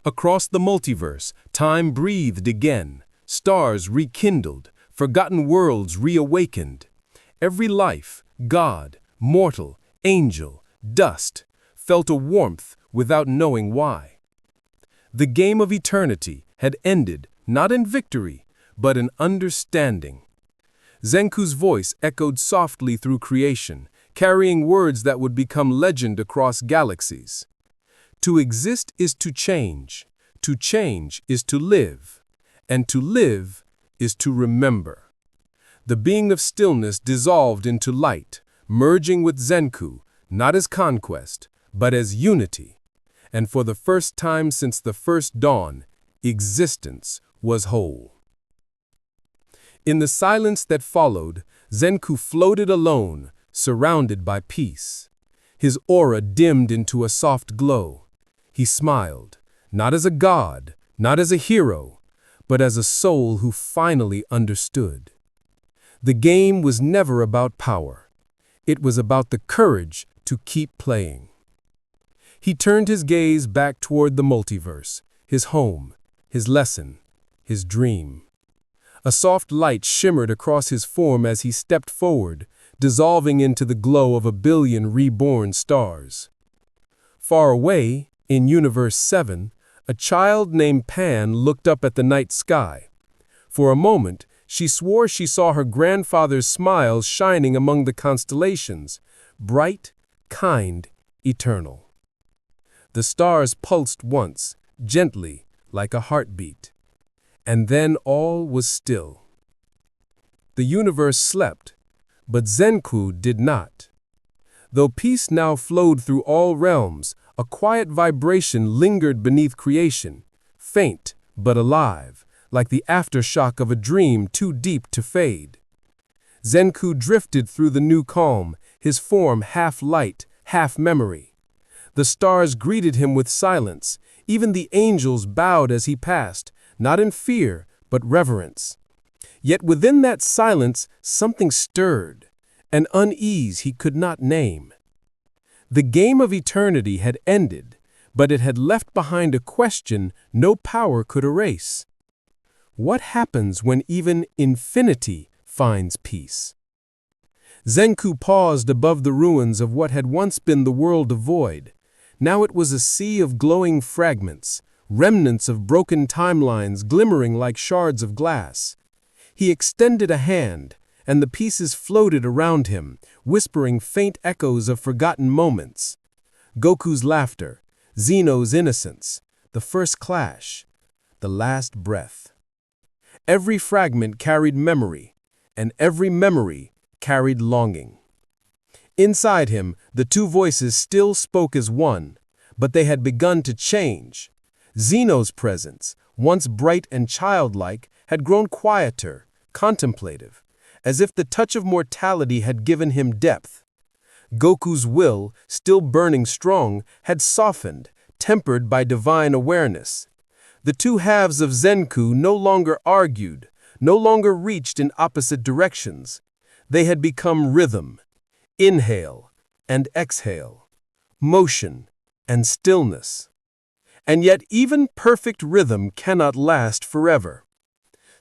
Across the multiverse, time breathed again, stars rekindled, forgotten worlds reawakened. Every life, god, mortal, angel, dust, felt a warmth without knowing why. The game of eternity had ended not in victory, but in understanding. Zenku's voice echoed softly through creation, carrying words that would become legend across galaxies. To exist is to change is to live, and to live is to remember. The being of stillness dissolved into light, merging with Zenku, not as conquest, but as unity. And for the first time since the first dawn, existence was whole. In the silence that followed, Zenku floated alone, surrounded by peace. His aura dimmed into a soft glow. He smiled, not as a god, not as a hero, but as a soul who finally understood. The game was never about power. It was about the courage to keep playing. He turned his gaze back toward the multiverse, his home, his lesson, his dream. A soft light shimmered across his form as he stepped forward, dissolving into the glow of 1,000,000,000 reborn stars. Far away, in Universe 7, a child named Pan looked up at the night sky. For a moment, she swore she saw her grandfather's smiles shining among the constellations, bright, kind, eternal. The stars pulsed once, gently, like a heartbeat. And then all was still. The universe slept, but Zenku did not. Though peace now flowed through all realms, a quiet vibration lingered beneath creation, faint but alive, like the aftershock of a dream too deep to fade. Zenku drifted through the new calm, his form half light, half memory. The stars greeted him with silence, even the angels bowed as he passed, not in fear, but reverence. Yet within that silence, something stirred, an unease he could not name. The game of eternity had ended, but it had left behind a question no power could erase. What happens when even infinity finds peace? Zenku paused above the ruins of what had once been the world of void. Now it was a sea of glowing fragments, remnants of broken timelines glimmering like shards of glass. He extended a hand, and the pieces floated around him, whispering faint echoes of forgotten moments. Goku's laughter, Zeno's innocence, the first clash, the last breath. Every fragment carried memory, and every memory carried longing. Inside him, the two voices still spoke as one, but they had begun to change. Zeno's presence, once bright and childlike, had grown quieter, contemplative, as if the touch of mortality had given him depth. Goku's will, still burning strong, had softened, tempered by divine awareness. The two halves of Zenku no longer argued, no longer reached in opposite directions. They had become rhythm, inhale and exhale, motion and stillness. And yet even perfect rhythm cannot last forever.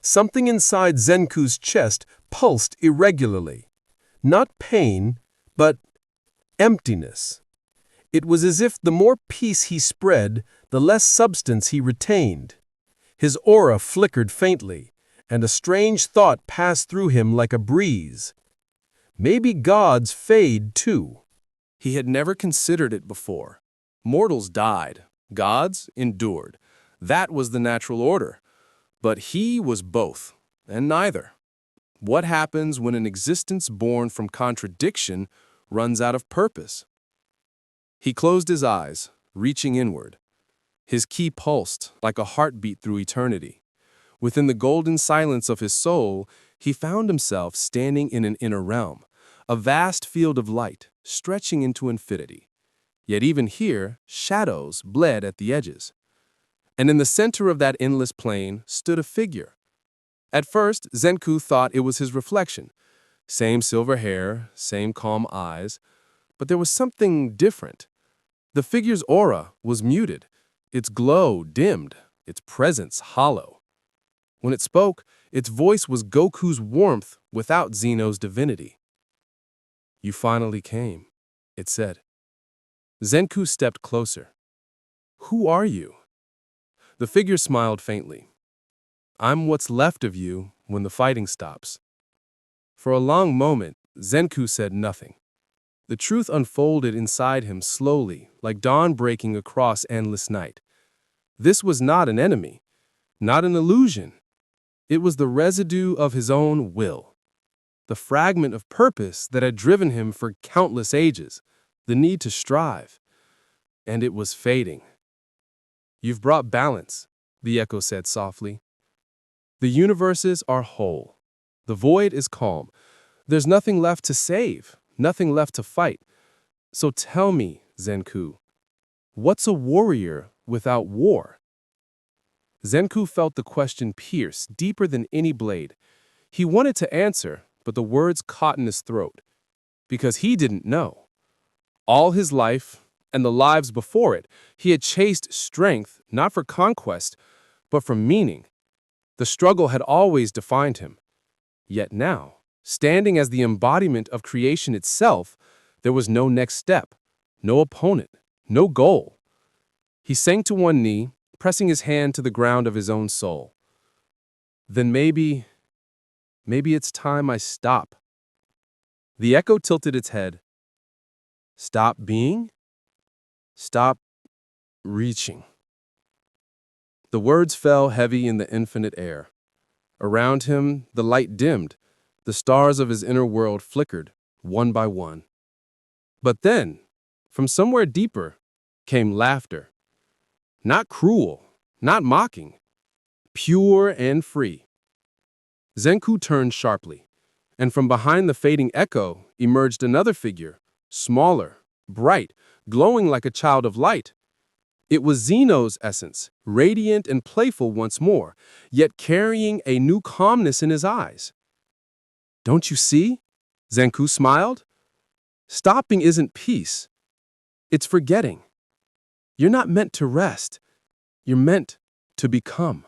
Something inside Zenku's chest pulsed irregularly. Not pain, but emptiness. It was as if the more peace he spread, the less substance he retained. His aura flickered faintly, and a strange thought passed through him like a breeze. Maybe gods fade too. He had never considered it before. Mortals died, gods endured. That was the natural order. But he was both, and neither. What happens when an existence born from contradiction runs out of purpose? He closed his eyes, reaching inward. His ki pulsed like a heartbeat through eternity. Within the golden silence of his soul, he found himself standing in an inner realm, a vast field of light stretching into infinity. Yet even here, shadows bled at the edges. And in the center of that endless plain stood a figure. At first, Zenku thought it was his reflection. Same silver hair, same calm eyes, but there was something different. The figure's aura was muted, its glow dimmed, its presence hollow. When it spoke, its voice was Goku's warmth without Zeno's divinity. "You finally came," it said. Zenku stepped closer. "Who are you?" The figure smiled faintly. "I'm what's left of you when the fighting stops." For a long moment, Zenku said nothing. The truth unfolded inside him slowly, like dawn breaking across endless night. This was not an enemy, not an illusion. It was the residue of his own will, the fragment of purpose that had driven him for countless ages, the need to strive. and it was fading. "You've brought balance," the echo said softly. "The universes are whole. The void is calm. There's nothing left to save, nothing left to fight. So tell me, Zenku, what's a warrior without war?" Zenku felt the question pierce deeper than any blade. He wanted to answer, but the words caught in his throat. Because he didn't know. All his life, and the lives before it, he had chased strength not for conquest, but for meaning. The struggle had always defined him. Yet now, standing as the embodiment of creation itself, there was no next step, no opponent, no goal. He sank to one knee, pressing his hand to the ground of his own soul. "Then maybe it's time I stop." The echo tilted its head. "Stop being? Stop reaching." The words fell heavy in the infinite air. Around him, the light dimmed. The stars of his inner world flickered, one by one. But then, from somewhere deeper, came laughter. Not cruel, not mocking. Pure and free. Zenku turned sharply, and from behind the fading echo emerged another figure, smaller, bright, glowing like a child of light. It was Zeno's essence, radiant and playful once more, yet carrying a new calmness in his eyes. "Don't you see?" Zenku smiled. "Stopping isn't peace. It's forgetting. You're not meant to rest. You're meant to become."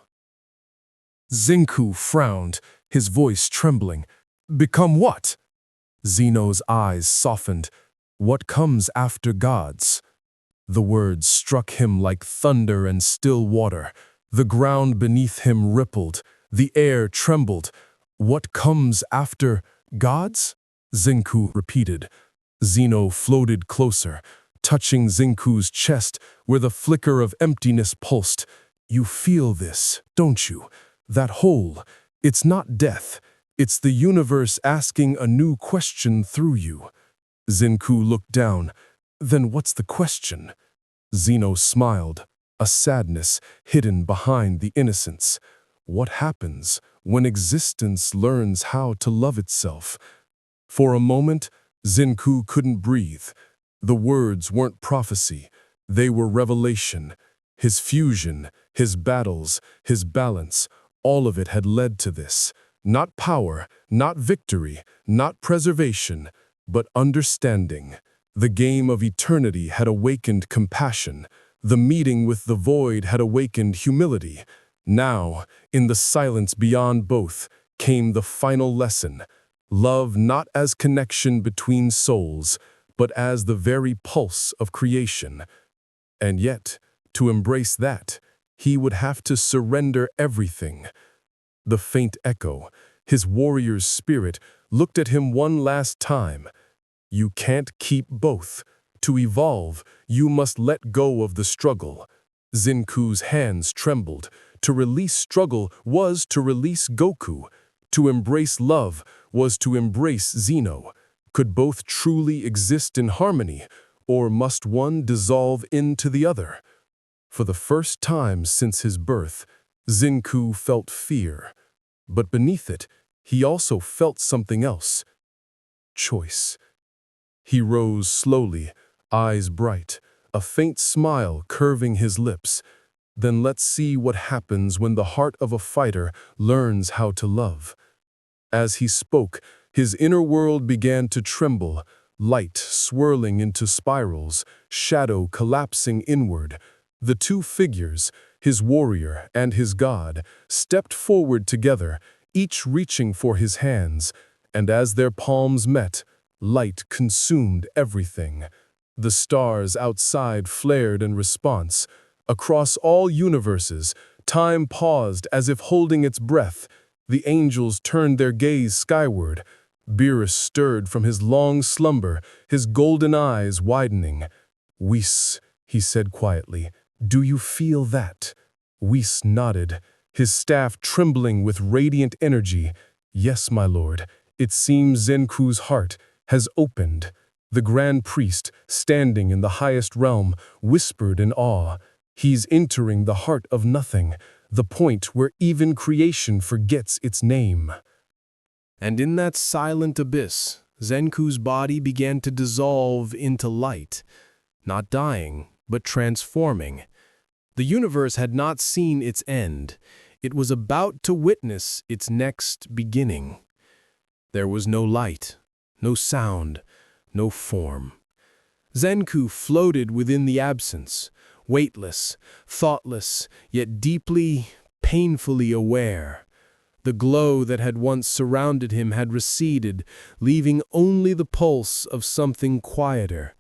Zenku frowned, his voice trembling. "Become what?" Zeno's eyes softened. "What comes after gods?" The words struck him like thunder and still water. The ground beneath him rippled. The air trembled. "What comes after gods?" Zenku repeated. Zeno floated closer, touching Zenku's chest where the flicker of emptiness pulsed. "You feel this, don't you? That hole. It's not death. It's the universe asking a new question through you." Zenku looked down. "Then what's the question?" Zeno smiled, a sadness hidden behind the innocence. "What happens when existence learns how to love itself?" For a moment, Zenku couldn't breathe. The words weren't prophecy. They were revelation. His fusion, his battles, his balance, all of it had led to this. Not power, not victory, not preservation, but understanding. The game of eternity had awakened compassion. The meeting with the void had awakened humility. Now, in the silence beyond both, came the final lesson. Love not as connection between souls, but as the very pulse of creation. And yet, to embrace that, he would have to surrender everything. The faint echo, his warrior's spirit, looked at him one last time. "You can't keep both. To evolve, you must let go of the struggle." Zenku's hands trembled. To release struggle was to release Goku. To embrace love was to embrace Zeno. Could both truly exist in harmony, or must one dissolve into the other? For the first time since his birth, Zenku felt fear. But beneath it, he also felt something else. Choice. He rose slowly, eyes bright, a faint smile curving his lips. Then let's see what happens when the heart of a fighter learns how to love. As he spoke, his inner world began to tremble, light swirling into spirals, shadow collapsing inward. The two figures, his warrior and his god, stepped forward together, each reaching for his hands, and as their palms met, light consumed everything. The stars outside flared in response. Across all universes, time paused as if holding its breath. The angels turned their gaze skyward. Beerus stirred from his long slumber, his golden eyes widening. "Whis," he said quietly, "do you feel that?" Whis nodded, his staff trembling with radiant energy. "Yes, my lord, it seems Zenku's heart has opened." The grand priest, standing in the highest realm, whispered in awe, "He's entering the heart of nothing, the point where even creation forgets its name." And in that silent abyss, Zenku's body began to dissolve into light, not dying, but transforming. The universe had not seen its end. It was about to witness its next beginning. There was no light, no sound, no form. Zenku floated within the absence, weightless, thoughtless, yet deeply, painfully aware. The glow that had once surrounded him had receded, leaving only the pulse of something quieter,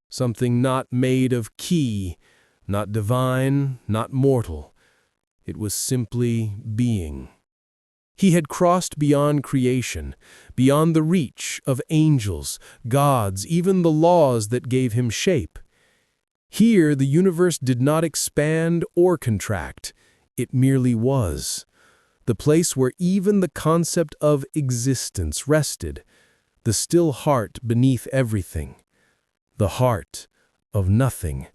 something not made of ki, not divine, not mortal. It was simply being. He had crossed beyond creation, beyond the reach of angels, gods, even the laws that gave him shape. Here the universe did not expand or contract. It merely was. The place where even the concept of existence rested, the still heart beneath everything, the heart of nothing.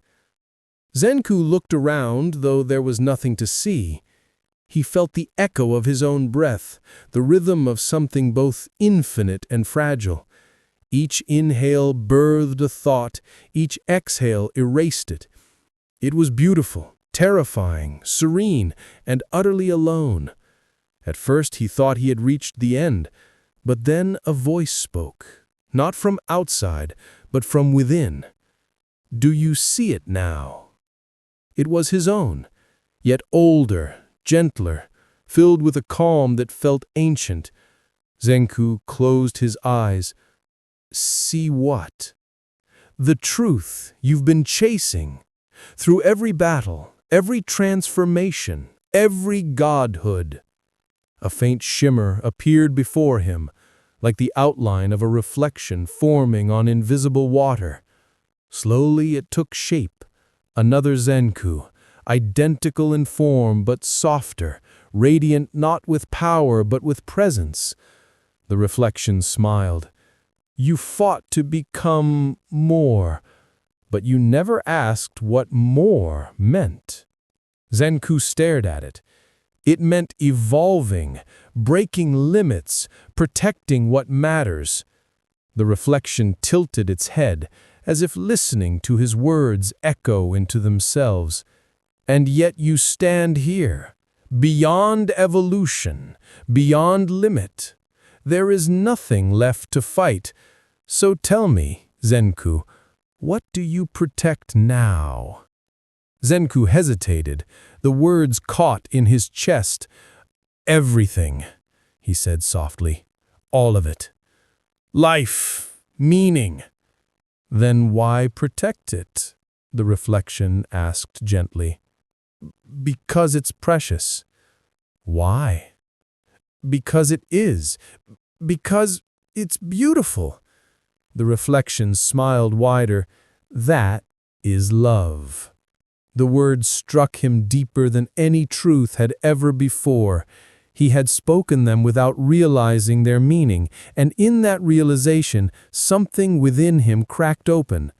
Zenku looked around, though there was nothing to see. He felt the echo of his own breath, the rhythm of something both infinite and fragile. Each inhale birthed a thought, each exhale erased it. It was beautiful, terrifying, serene, and utterly alone. At first he thought he had reached the end, but then a voice spoke, not from outside, but from within. "Do you see it now?" It was his own, yet older, gentler, filled with a calm that felt ancient. Zenku closed his eyes. "See what?" "The truth you've been chasing. Through every battle, every transformation, every godhood." A faint shimmer appeared before him, like the outline of a reflection forming on invisible water. Slowly it took shape, another Zenku, identical in form but softer, radiant not with power but with presence. The reflection smiled. "You fought to become more, but you never asked what more meant." Zenku stared at it. It meant evolving, breaking limits, protecting what matters. The reflection tilted its head, as if listening to his words echo into themselves. "And yet you stand here, beyond evolution, beyond limit. There is nothing left to fight. So tell me, Zenku, what do you protect now?" Zenku hesitated, the words caught in his chest. "Everything," he said softly. "All of it. Life, meaning." "Then why protect it?" the reflection asked gently. "Because it's precious." "Why?" "Because it is. Because it's beautiful." The reflection smiled wider. "That is love." The words struck him deeper than any truth had ever before. He had spoken them without realizing their meaning, and in that realization, something within him cracked open.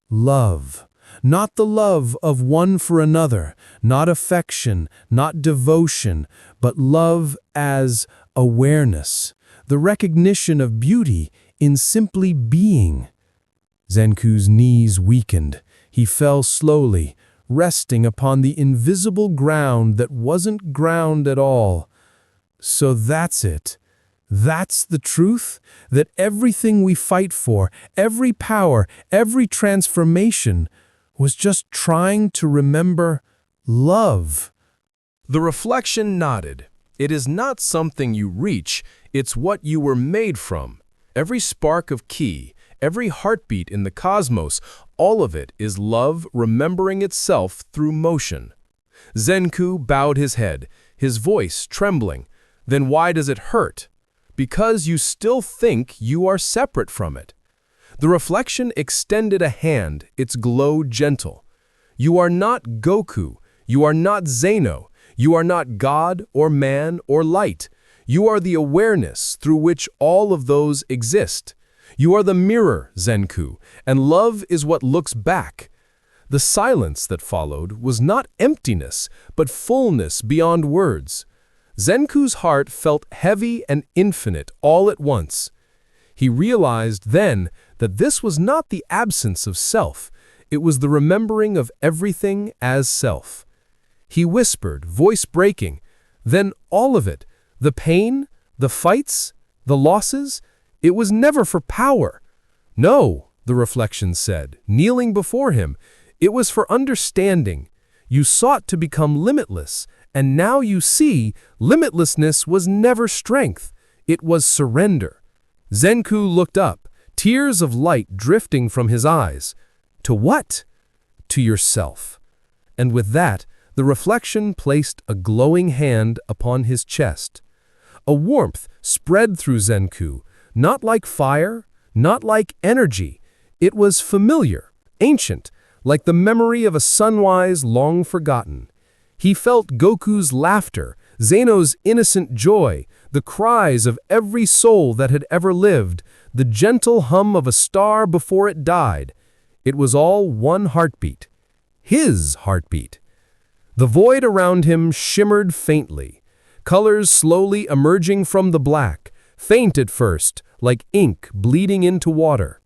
Love. Not the love of one for another, not affection, not devotion, but love as awareness, the recognition of beauty in simply being. Zenku's knees weakened. He fell slowly, resting upon the invisible ground that wasn't ground at all. So that's it. That's the truth? That everything we fight for, every power, every transformation, was just trying to remember love. The reflection nodded. It is not something you reach, it's what you were made from. Every spark of ki, every heartbeat in the cosmos, all of it is love remembering itself through motion. Zenku bowed his head, his voice trembling. Then why does it hurt? Because you still think you are separate from it. The reflection extended a hand, its glow gentle. You are not Goku, you are not ZENO, you are not God or man or light. You are the awareness through which all of those exist. You are the mirror, Zenku, and love is what looks back. The silence that followed was not emptiness, but fullness beyond words. Zenku's heart felt heavy and infinite all at once. He realized then that this was not the absence of self, it was the remembering of everything as self. He whispered, voice breaking, then all of it, the pain, the fights, the losses, it was never for power. No, the reflection said, kneeling before him, it was for understanding. You sought to become limitless, and now you see limitlessness was never strength, it was surrender. Zenku looked up, tears of light drifting from his eyes. To what? To yourself. And with that, the reflection placed a glowing hand upon his chest. A warmth spread through Zenku, not like fire, not like energy. It was familiar, ancient, like the memory of a sunrise long forgotten. He felt Goku's laughter, Zeno's innocent joy, the cries of every soul that had ever lived, the gentle hum of a star before it died. It was all one heartbeat. His heartbeat. The void around him shimmered faintly, colors slowly emerging from the black, faint at first, like ink bleeding into water.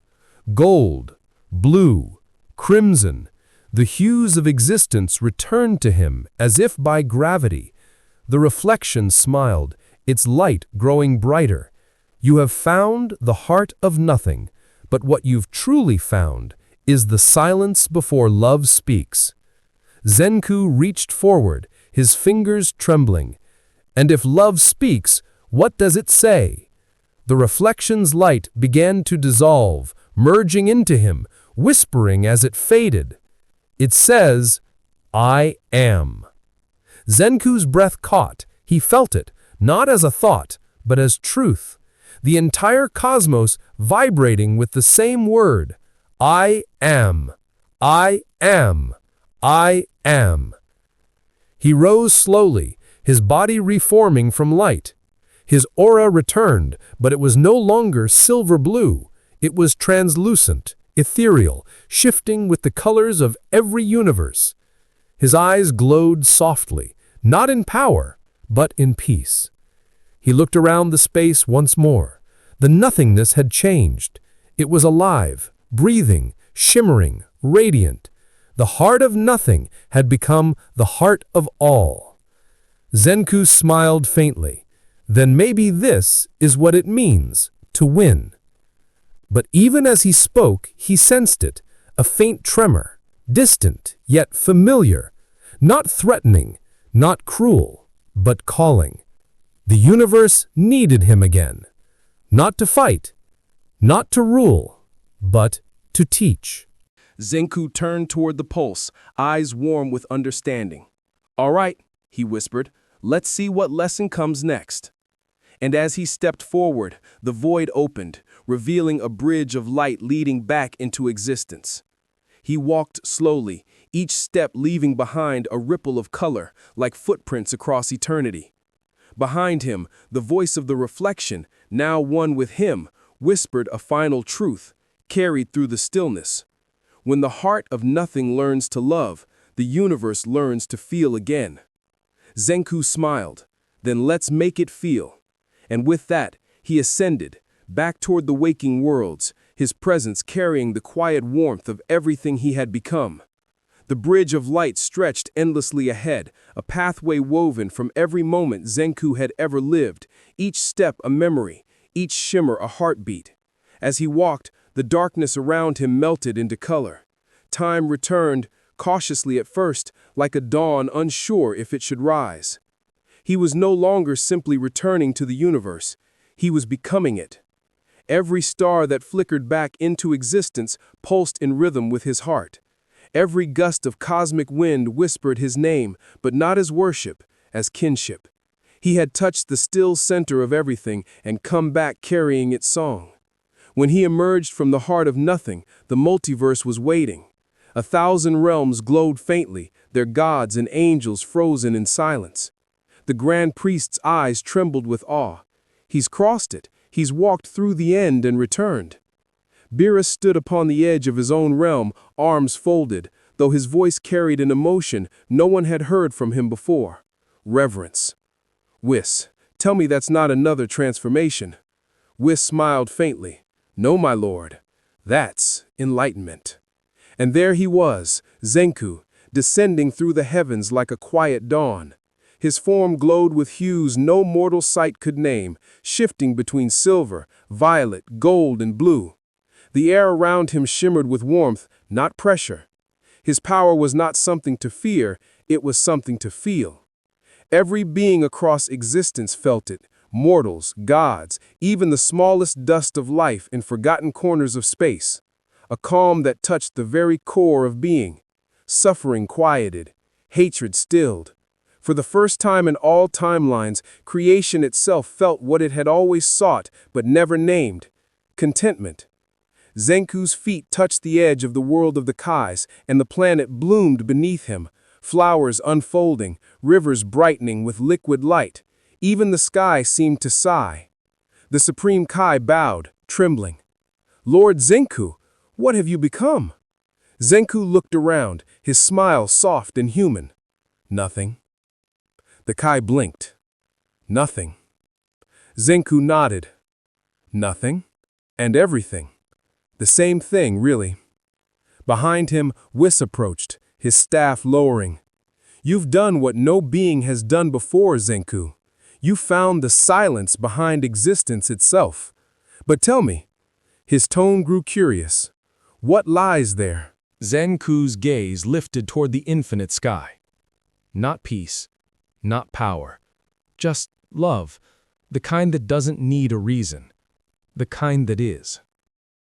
Gold, blue, crimson, the hues of existence returned to him as if by gravity. The reflection smiled, its light growing brighter. You have found the heart of nothing, but what you've truly found is the silence before love speaks. Zenku reached forward, his fingers trembling. And if love speaks, what does it say? The reflection's light began to dissolve, merging into him, whispering as it faded. It says, I am. Zenku's breath caught. He felt it, not as a thought, but as truth. The entire cosmos vibrating with the same word. I am. I am. I am. He rose slowly, his body reforming from light. His aura returned, but it was no longer silver blue. It was translucent, ethereal, shifting with the colors of every universe. His eyes glowed softly, not in power, but in peace. He looked around the space once more. The nothingness had changed. It was alive, breathing, shimmering, radiant. The heart of nothing had become the heart of all. Zenku smiled faintly. Then maybe this is what it means, to win. But even as he spoke, he sensed it, a faint tremor, distant, yet familiar, not threatening, not cruel, but calling. The universe needed him again, not to fight, not to rule, but to teach. Zenku turned toward the pulse, eyes warm with understanding. All right, he whispered, let's see what lesson comes next. And as he stepped forward, the void opened, revealing a bridge of light leading back into existence. He walked slowly, each step leaving behind a ripple of color, like footprints across eternity. Behind him, the voice of the reflection, now one with him, whispered a final truth, carried through the stillness. When the heart of nothing learns to love, the universe learns to feel again. Zenku smiled. Then let's make it feel. And with that, he ascended, back toward the waking worlds, his presence carrying the quiet warmth of everything he had become. The bridge of light stretched endlessly ahead, a pathway woven from every moment Zenku had ever lived, each step a memory, each shimmer a heartbeat. As he walked, the darkness around him melted into color. Time returned, cautiously at first, like a dawn unsure if it should rise. He was no longer simply returning to the universe, he was becoming it. Every star that flickered back into existence pulsed in rhythm with his heart. Every gust of cosmic wind whispered his name, but not as worship, as kinship. He had touched the still center of everything and come back carrying its song. When he emerged from the heart of nothing, the multiverse was waiting. 1,000 realms glowed faintly, their gods and angels frozen in silence. The Grand Priest's eyes trembled with awe. He's crossed it. He's walked through the end and returned. Beerus stood upon the edge of his own realm, arms folded, though his voice carried an emotion no one had heard from him before. Reverence. Whis, tell me that's not another transformation. Whis smiled faintly. No, my lord. That's enlightenment. And there he was, Zenku, descending through the heavens like a quiet dawn. His form glowed with hues no mortal sight could name, shifting between silver, violet, gold, and blue. The air around him shimmered with warmth, not pressure. His power was not something to fear, it was something to feel. Every being across existence felt it, mortals, gods, even the smallest dust of life in forgotten corners of space. A calm that touched the very core of being. Suffering quieted, hatred stilled. For the first time in all timelines, creation itself felt what it had always sought but never named: contentment. Zenku's feet touched the edge of the world of the Kais, and the planet bloomed beneath him, flowers unfolding, rivers brightening with liquid light. Even the sky seemed to sigh. The Supreme Kai bowed, trembling. Lord Zenku, what have you become? Zenku looked around, his smile soft and human. Nothing. The Kai blinked. Nothing. Zenku nodded. Nothing and everything. The same thing, really. Behind him, Whis approached, his staff lowering. You've done what no being has done before, Zenku. You found the silence behind existence itself. But tell me, his tone grew curious. What lies there? Zenku's gaze lifted toward the infinite sky. Not peace, not power, just love, the kind that doesn't need a reason, the kind that is.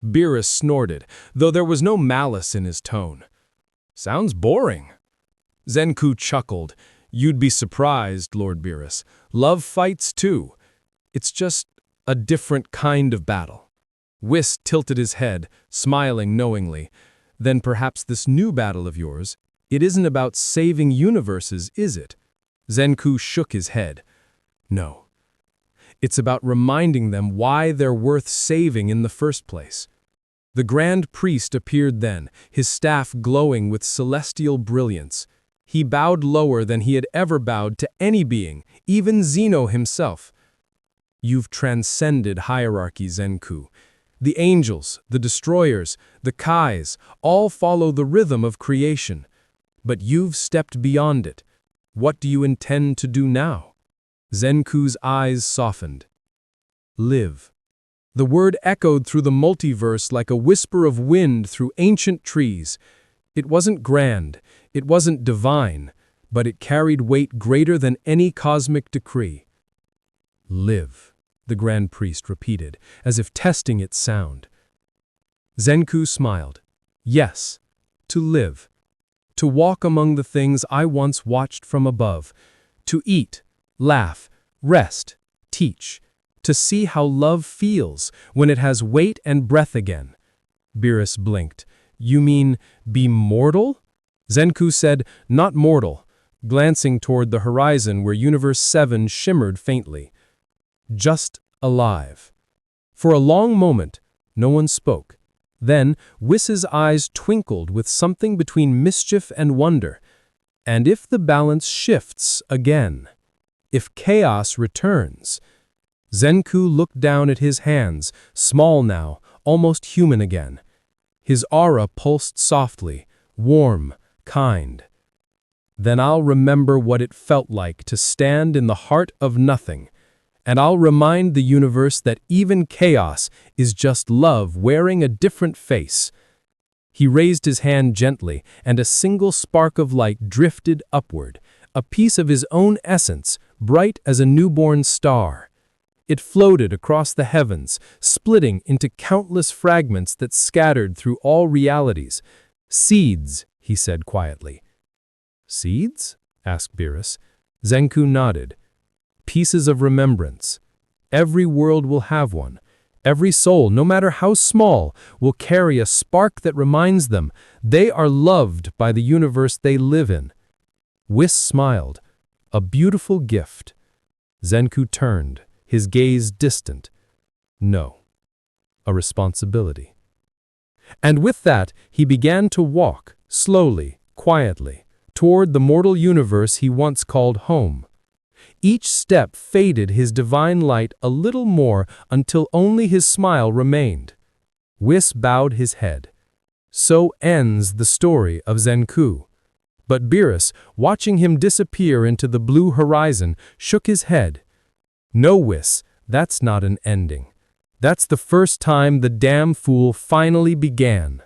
Beerus snorted, though there was no malice in his tone. Sounds boring. Zenku chuckled. You'd be surprised, Lord Beerus. Love fights too. It's just a different kind of battle. Whis tilted his head, smiling knowingly. Then perhaps this new battle of yours, it isn't about saving universes, is it? Zenku shook his head. No. It's about reminding them why they're worth saving in the first place. The Grand Priest appeared then, his staff glowing with celestial brilliance. He bowed lower than he had ever bowed to any being, even Zeno himself. You've transcended hierarchy, Zenku. The angels, the destroyers, the Kais, all follow the rhythm of creation. But you've stepped beyond it. What do you intend to do now? Zenku's eyes softened. Live. The word echoed through the multiverse like a whisper of wind through ancient trees. It wasn't grand, it wasn't divine, but it carried weight greater than any cosmic decree. Live, the Grand Priest repeated, as if testing its sound. Zenku smiled. Yes, to live. To walk among the things I once watched from above. To eat, laugh, rest, teach. To see how love feels when it has weight and breath again. Beerus blinked. You mean be mortal? Zenku said, not mortal, glancing toward the horizon where Universe 7 shimmered faintly. Just alive. For a long moment, no one spoke. Then, Whis's eyes twinkled with something between mischief and wonder. And if the balance shifts again? If chaos returns? Zenku looked down at his hands, small now, almost human again. His aura pulsed softly, warm, kind. Then I'll remember what it felt like to stand in the heart of nothing, and I'll remind the universe that even chaos is just love wearing a different face. He raised his hand gently, and a single spark of light drifted upward, a piece of his own essence, bright as a newborn star. It floated across the heavens, splitting into countless fragments that scattered through all realities. Seeds, he said quietly. Seeds? asked Beerus. Zenku nodded. Pieces of remembrance. Every world will have one. Every soul, no matter how small, will carry a spark that reminds them they are loved by the universe they live in. Whis smiled. A beautiful gift. Zenku turned, his gaze distant. No. A responsibility. And with that, he began to walk, slowly, quietly, toward the mortal universe he once called home. Each step faded his divine light a little more until only his smile remained. Whis bowed his head. So ends the story of Zenku. But Beerus, watching him disappear into the blue horizon, shook his head. No, Whis, that's not an ending. That's the first time the damn fool finally began.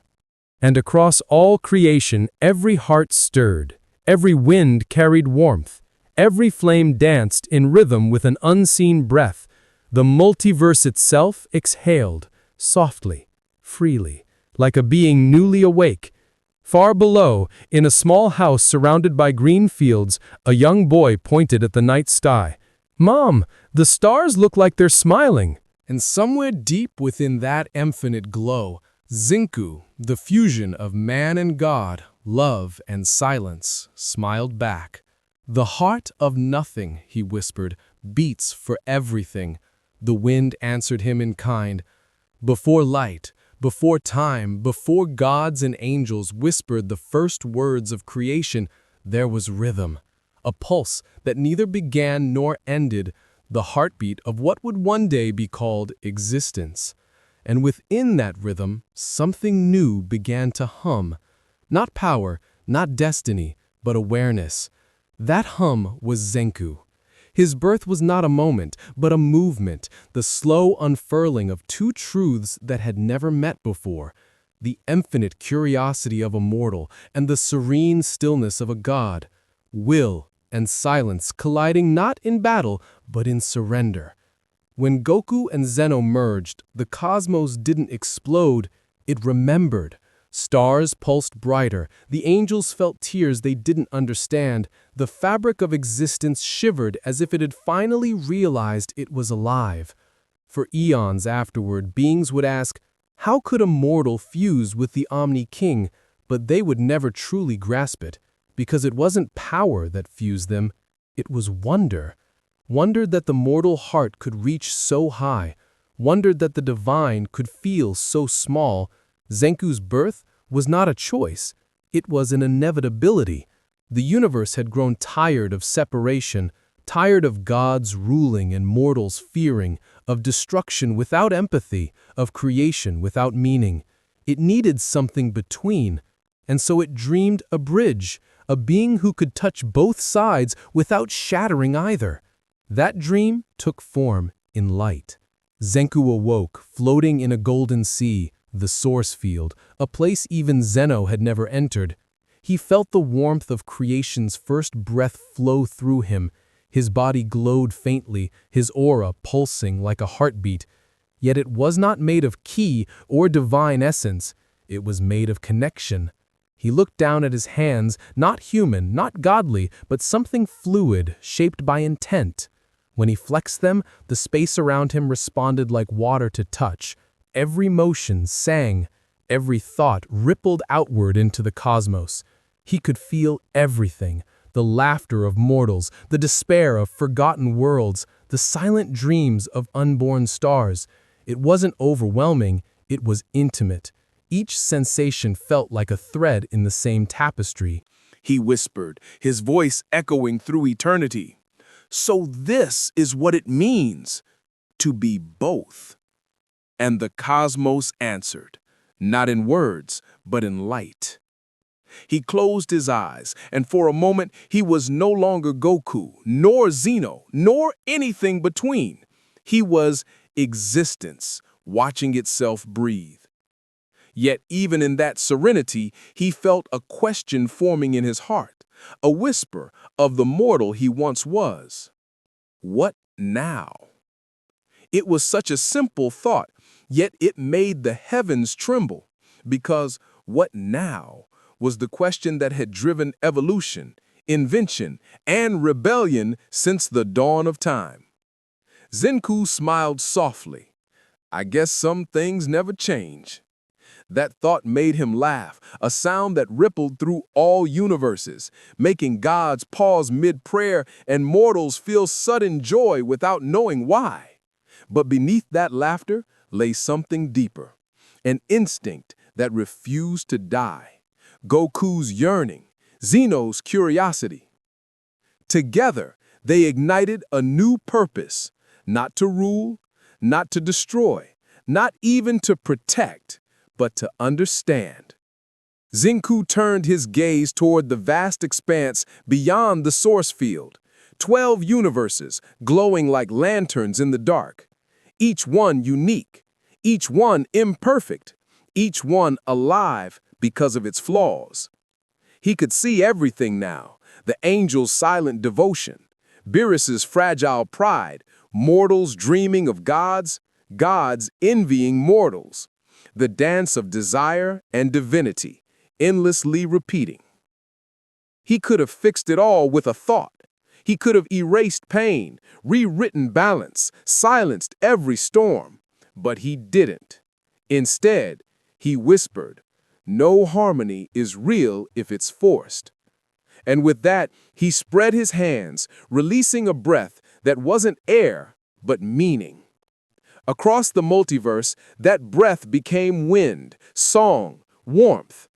And across all creation, every heart stirred, every wind carried warmth, every flame danced in rhythm with an unseen breath. The multiverse itself exhaled, softly, freely, like a being newly awake. Far below, in a small house surrounded by green fields, a young boy pointed at the night sky. "Mom, the stars look like they're smiling." And somewhere deep within that infinite glow, Zenku, the fusion of man and God, love and silence, smiled back. "The heart of nothing," he whispered, "beats for everything." The wind answered him in kind. Before light, before time, before gods and angels whispered the first words of creation, there was rhythm, a pulse that neither began nor ended, the heartbeat of what would one day be called existence. And within that rhythm, something new began to hum. Not power, not destiny, but awareness. That hum was Zenku. His birth was not a moment, but a movement, the slow unfurling of two truths that had never met before, the infinite curiosity of a mortal and the serene stillness of a god, will and silence colliding not in battle, but in surrender. When Goku and Zeno merged, the cosmos didn't explode, it remembered. Stars pulsed brighter, the angels felt tears they didn't understand, the fabric of existence shivered as if it had finally realized it was alive. For eons afterward, beings would ask, how could a mortal fuse with the Omni King? But they would never truly grasp it, because it wasn't power that fused them, it was wonder. Wondered that the mortal heart could reach so high, wondered that the divine could feel so small. Zenku's birth was not a choice, it was an inevitability. The universe had grown tired of separation, tired of gods ruling and mortals fearing, of destruction without empathy, of creation without meaning. It needed something between, and so it dreamed a bridge, a being who could touch both sides without shattering either. That dream took form in light. Zenku awoke, floating in a golden sea, the source field, a place even Zeno had never entered. He felt the warmth of creation's first breath flow through him. His body glowed faintly, his aura pulsing like a heartbeat. Yet it was not made of ki or divine essence, it was made of connection. He looked down at his hands, not human, not godly, but something fluid, shaped by intent. When he flexed them, the space around him responded like water to touch. Every motion sang, every thought rippled outward into the cosmos. He could feel everything, the laughter of mortals, the despair of forgotten worlds, the silent dreams of unborn stars. It wasn't overwhelming, it was intimate. Each sensation felt like a thread in the same tapestry. He whispered, his voice echoing through eternity. So this is what it means to be both. And the cosmos answered, not in words, but in light. He closed his eyes, and for a moment he was no longer Goku, nor Zeno, nor anything between. He was existence, watching itself breathe. Yet even in that serenity, he felt a question forming in his heart, a whisper of the mortal he once was. What now? It was such a simple thought, yet it made the heavens tremble, because what now was the question that had driven evolution, invention, and rebellion since the dawn of time. Zenku smiled softly. I guess some things never change. That thought made him laugh, a sound that rippled through all universes, making gods pause mid-prayer and mortals feel sudden joy without knowing why. But beneath that laughter lay something deeper, an instinct that refused to die, Goku's yearning, Zeno's curiosity. Together, they ignited a new purpose, not to rule, not to destroy, not even to protect, but to understand. Zenku turned his gaze toward the vast expanse beyond the source field, 12 universes glowing like lanterns in the dark, each one unique, each one imperfect, each one alive because of its flaws. He could see everything now, the angel's silent devotion, Beerus's fragile pride, mortals dreaming of gods, gods envying mortals, the dance of desire and divinity, endlessly repeating. He could have fixed it all with a thought. He could have erased pain, rewritten balance, silenced every storm, but he didn't. Instead, he whispered, "No harmony is real if it's forced." And with that, he spread his hands, releasing a breath that wasn't air, but meaning. Across the multiverse, that breath became wind, song, warmth.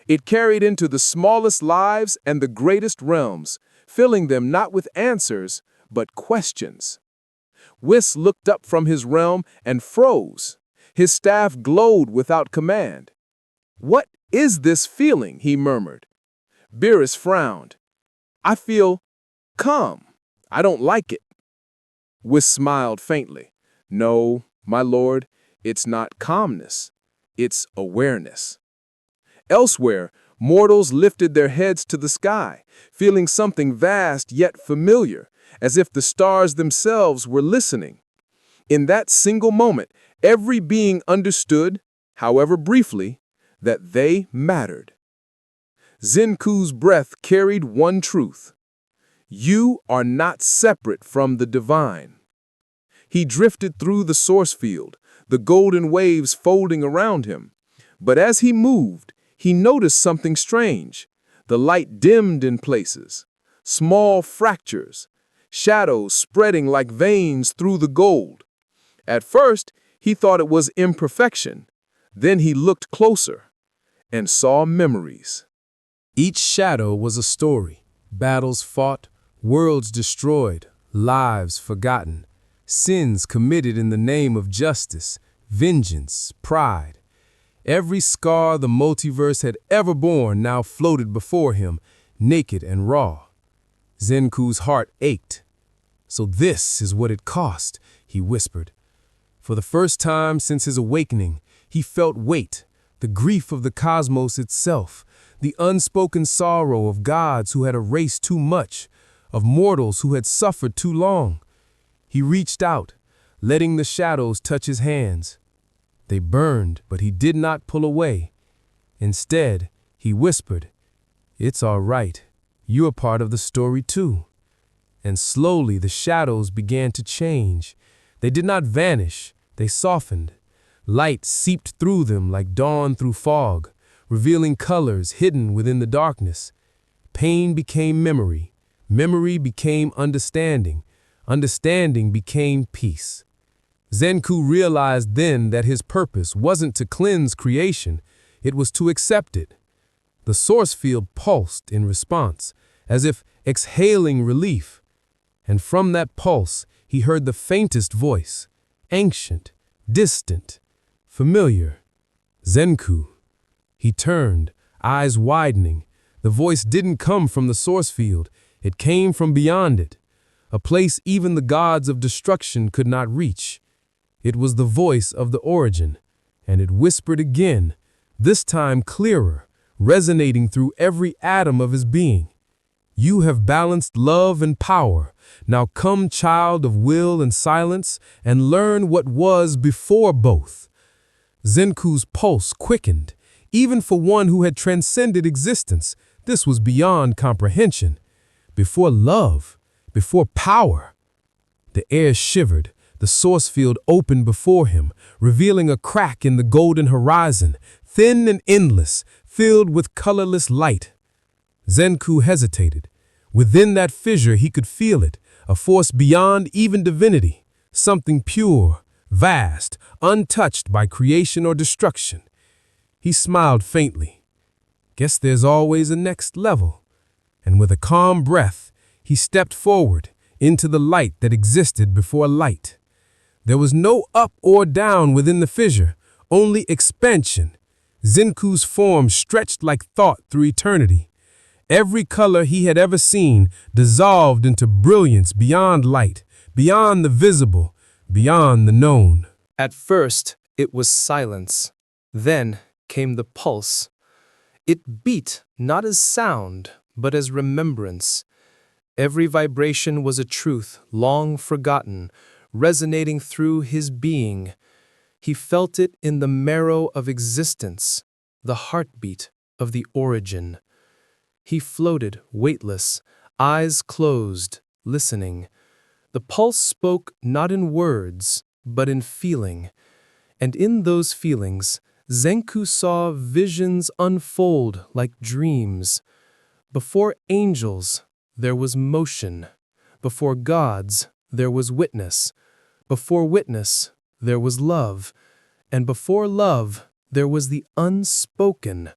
It carried into the smallest lives and the greatest realms, filling them not with answers, but questions. Whis looked up from his realm and froze. His staff glowed without command. "What is this feeling?" he murmured. Beerus frowned. "I feel calm. I don't like it." Whis smiled faintly. "No, my lord, it's not calmness. It's awareness." Elsewhere, mortals lifted their heads to the sky, feeling something vast yet familiar, as if the stars themselves were listening. In that single moment, every being understood, however briefly, that they mattered. Zenku's breath carried one truth: you are not separate from the divine. He drifted through the source field, the golden waves folding around him. But as he moved, he noticed something strange. The light dimmed in places, small fractures, shadows spreading like veins through the gold. At first, he thought it was imperfection. Then he looked closer and saw memories. Each shadow was a story, battles fought, worlds destroyed, lives forgotten, sins committed in the name of justice, vengeance, pride. Every scar the multiverse had ever borne now floated before him, naked and raw. Zenku's heart ached. "So this is what it cost," he whispered. For the first time since his awakening, he felt weight, the grief of the cosmos itself, the unspoken sorrow of gods who had erased too much, of mortals who had suffered too long. He reached out, letting the shadows touch his hands. They burned, but he did not pull away. Instead, he whispered, "It's all right. You are part of the story too." And slowly the shadows began to change. They did not vanish, they softened. Light seeped through them like dawn through fog, revealing colors hidden within the darkness. Pain became memory, memory became understanding, understanding became peace. Zenku realized then that his purpose wasn't to cleanse creation, it was to accept it. The source field pulsed in response, as if exhaling relief. And from that pulse, he heard the faintest voice, ancient, distant, familiar. "Zenku." He turned, eyes widening. The voice didn't come from the source field, it came from beyond it, a place even the gods of destruction could not reach. It was the voice of the origin, and it whispered again, this time clearer, resonating through every atom of his being. "You have balanced love and power. Now come, child of will and silence, and learn what was before both." Zenku's pulse quickened. Even for one who had transcended existence, this was beyond comprehension. Before love, before power. The air shivered. The source field opened before him, revealing a crack in the golden horizon, thin and endless, filled with colorless light. Zenku hesitated. Within that fissure he could feel it, a force beyond even divinity, something pure, vast, untouched by creation or destruction. He smiled faintly. Guess there's always a next level. And with a calm breath, he stepped forward into the light that existed before light. There was no up or down within the fissure, only expansion. Zenku's form stretched like thought through eternity. Every color he had ever seen dissolved into brilliance beyond light, beyond the visible, beyond the known. At first, it was silence. Then came the pulse. It beat not as sound, but as remembrance. Every vibration was a truth long forgotten, resonating through his being. He felt it in the marrow of existence, the heartbeat of the origin. He floated, weightless, eyes closed, listening. The pulse spoke not in words, but in feeling. And in those feelings, Zenku saw visions unfold like dreams. Before angels, there was motion. Before gods, there was witness. Before witness, there was love. And before love, there was the unspoken,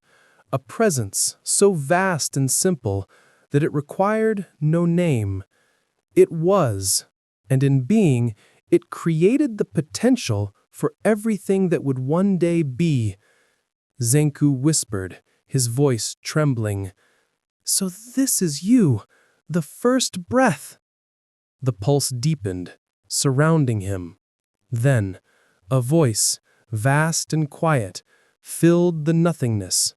a presence so vast and simple that it required no name. It was, and in being, it created the potential for everything that would one day be. Zenku whispered, his voice trembling, "So this is you, the first breath." The pulse deepened, surrounding him. Then, a voice, vast and quiet, filled the nothingness.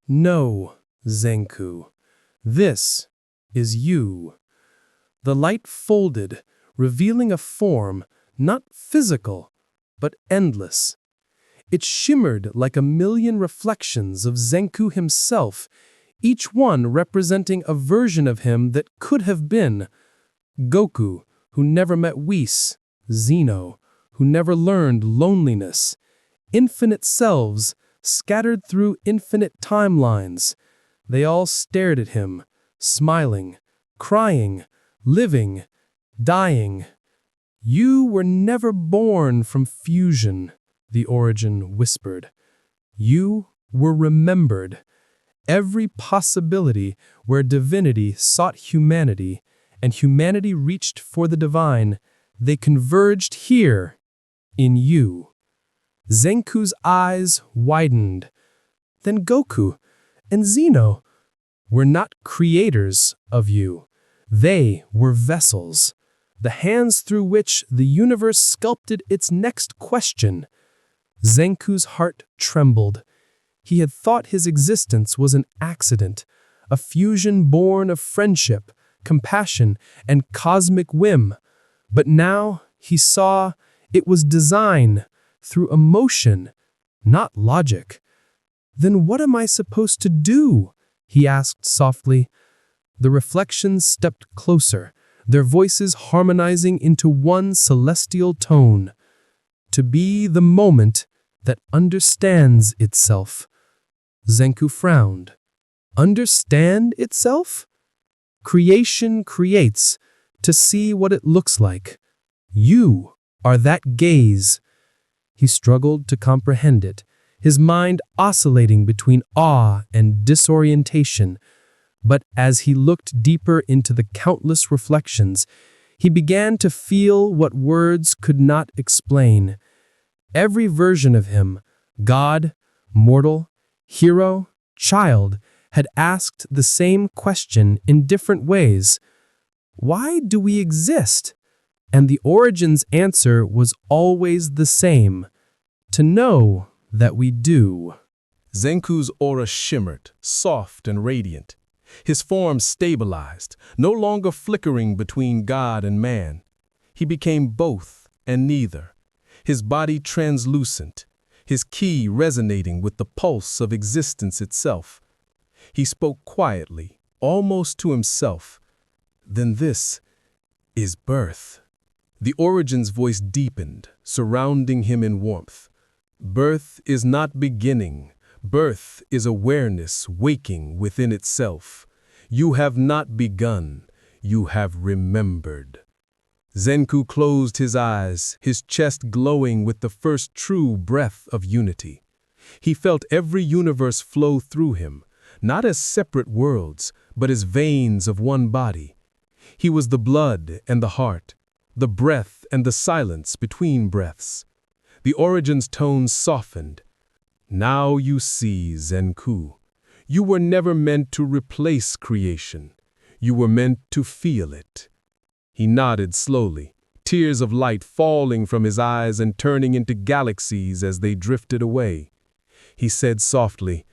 "No, Zenku, this is you." The light folded, revealing a form, not physical, but endless. It shimmered like a million reflections of Zenku himself, each one representing a version of him that could have been. Goku, who never met Whis; Zeno, who never learned loneliness. Infinite selves, scattered through infinite timelines. They all stared at him, smiling, crying, living, dying. "You were never born from fusion," the origin whispered. "You were remembered. Every possibility where divinity sought humanity and humanity reached for the divine, they converged here, in you." Zenku's eyes widened. Then Goku and Zeno were not creators of you. They were vessels, the hands through which the universe sculpted its next question. Zenku's heart trembled. He had thought his existence was an accident, a fusion born of friendship, compassion, and cosmic whim. But now he saw it was design, through emotion, not logic. "Then what am I supposed to do?" he asked softly. The reflections stepped closer, their voices harmonizing into one celestial tone. "To be the moment that understands itself." Zenku frowned. Understand itself? Creation creates to see what it looks like. You are that gaze. He struggled to comprehend it, his mind oscillating between awe and disorientation. But as he looked deeper into the countless reflections, he began to feel what words could not explain. Every version of him, God, mortal, hero, child, had asked the same question in different ways. Why do we exist? And the origin's answer was always the same: to know that we do. Zenku's aura shimmered, soft and radiant. His form stabilized, no longer flickering between God and man. He became both and neither, his body translucent, his ki resonating with the pulse of existence itself. He spoke quietly, almost to himself. "Then this is birth." The origin's voice deepened, surrounding him in warmth. "Birth is not beginning. Birth is awareness waking within itself. You have not begun. You have remembered." Zenku closed his eyes, his chest glowing with the first true breath of unity. He felt every universe flow through him, not as separate worlds, but as veins of one body. He was the blood and the heart, the breath and the silence between breaths. The origin's tones softened. Now you see, Zenku. You were never meant to replace creation. You were meant to feel it. He nodded slowly, tears of light falling from his eyes and turning into galaxies as they drifted away. He said softly,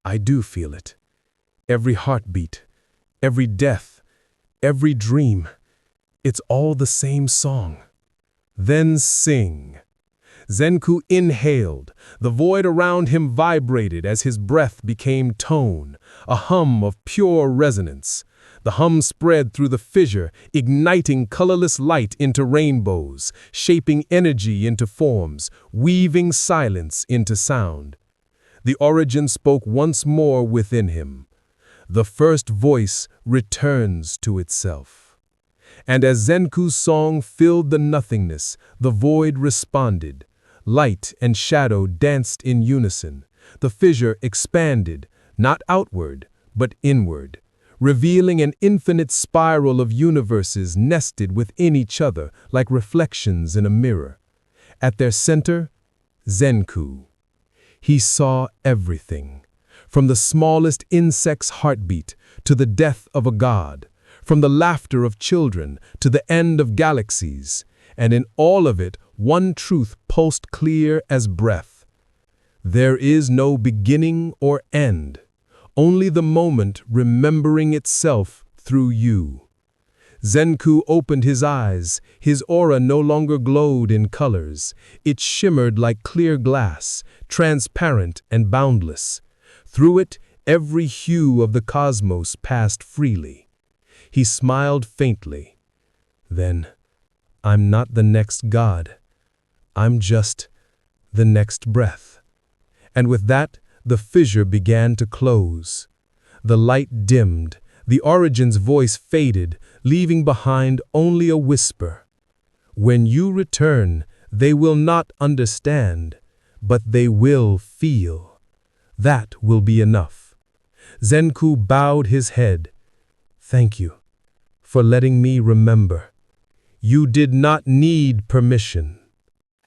I do feel it. Every heartbeat, every death, every dream. It's all the same song. Then sing. Zenku inhaled. The void around him vibrated as his breath became tone, a hum of pure resonance. The hum spread through the fissure, igniting colorless light into rainbows, shaping energy into forms, weaving silence into sound. The origin spoke once more within him. The first voice returns to itself. And as Zenku's song filled the nothingness, the void responded. Light and shadow danced in unison. The fissure expanded, not outward, but inward, revealing an infinite spiral of universes nested within each other like reflections in a mirror. At their center, Zenku. He saw everything, from the smallest insect's heartbeat to the death of a god, from the laughter of children to the end of galaxies, and in all of it, one truth pulsed clear as breath. There is no beginning or end, only the moment remembering itself through you. Zenku opened his eyes. His aura no longer glowed in colors. It shimmered like clear glass, transparent and boundless. Through it, every hue of the cosmos passed freely. He smiled faintly. Then, I'm not the next god. I'm just the next breath. And with that, the fissure began to close. The light dimmed. The origin's voice faded, leaving behind only a whisper. When you return, they will not understand, but they will feel. That will be enough. Zenku bowed his head. Thank you for letting me remember. You did not need permission.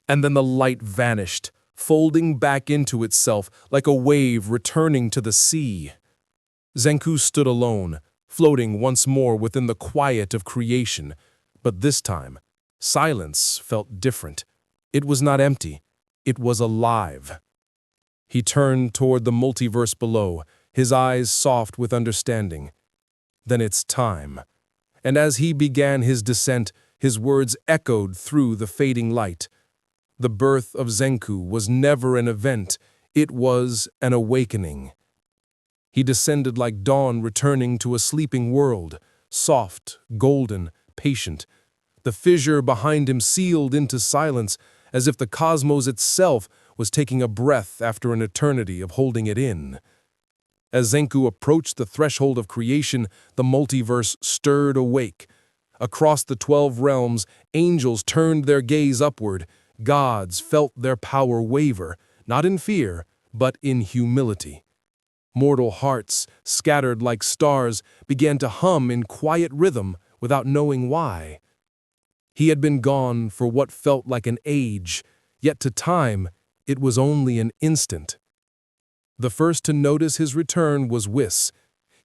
And then the light vanished, folding back into itself like a wave returning to the sea. Zenku stood alone, floating once more within the quiet of creation, but this time, silence felt different. It was not empty, it was alive. He turned toward the multiverse below, his eyes soft with understanding. Then it's time. And as he began his descent, his words echoed through the fading light. The birth of Zenku was never an event, it was an awakening. He descended like dawn returning to a sleeping world, soft, golden, patient. The fissure behind him sealed into silence, as if the cosmos itself was taking a breath after an eternity of holding it in. As Zenku approached the threshold of creation, the multiverse stirred awake. Across the 12 realms, angels turned their gaze upward. Gods felt their power waver, not in fear, but in humility. Mortal hearts, scattered like stars, began to hum in quiet rhythm without knowing why. He had been gone for what felt like an age, yet to time, it was only an instant. The first to notice his return was Whis.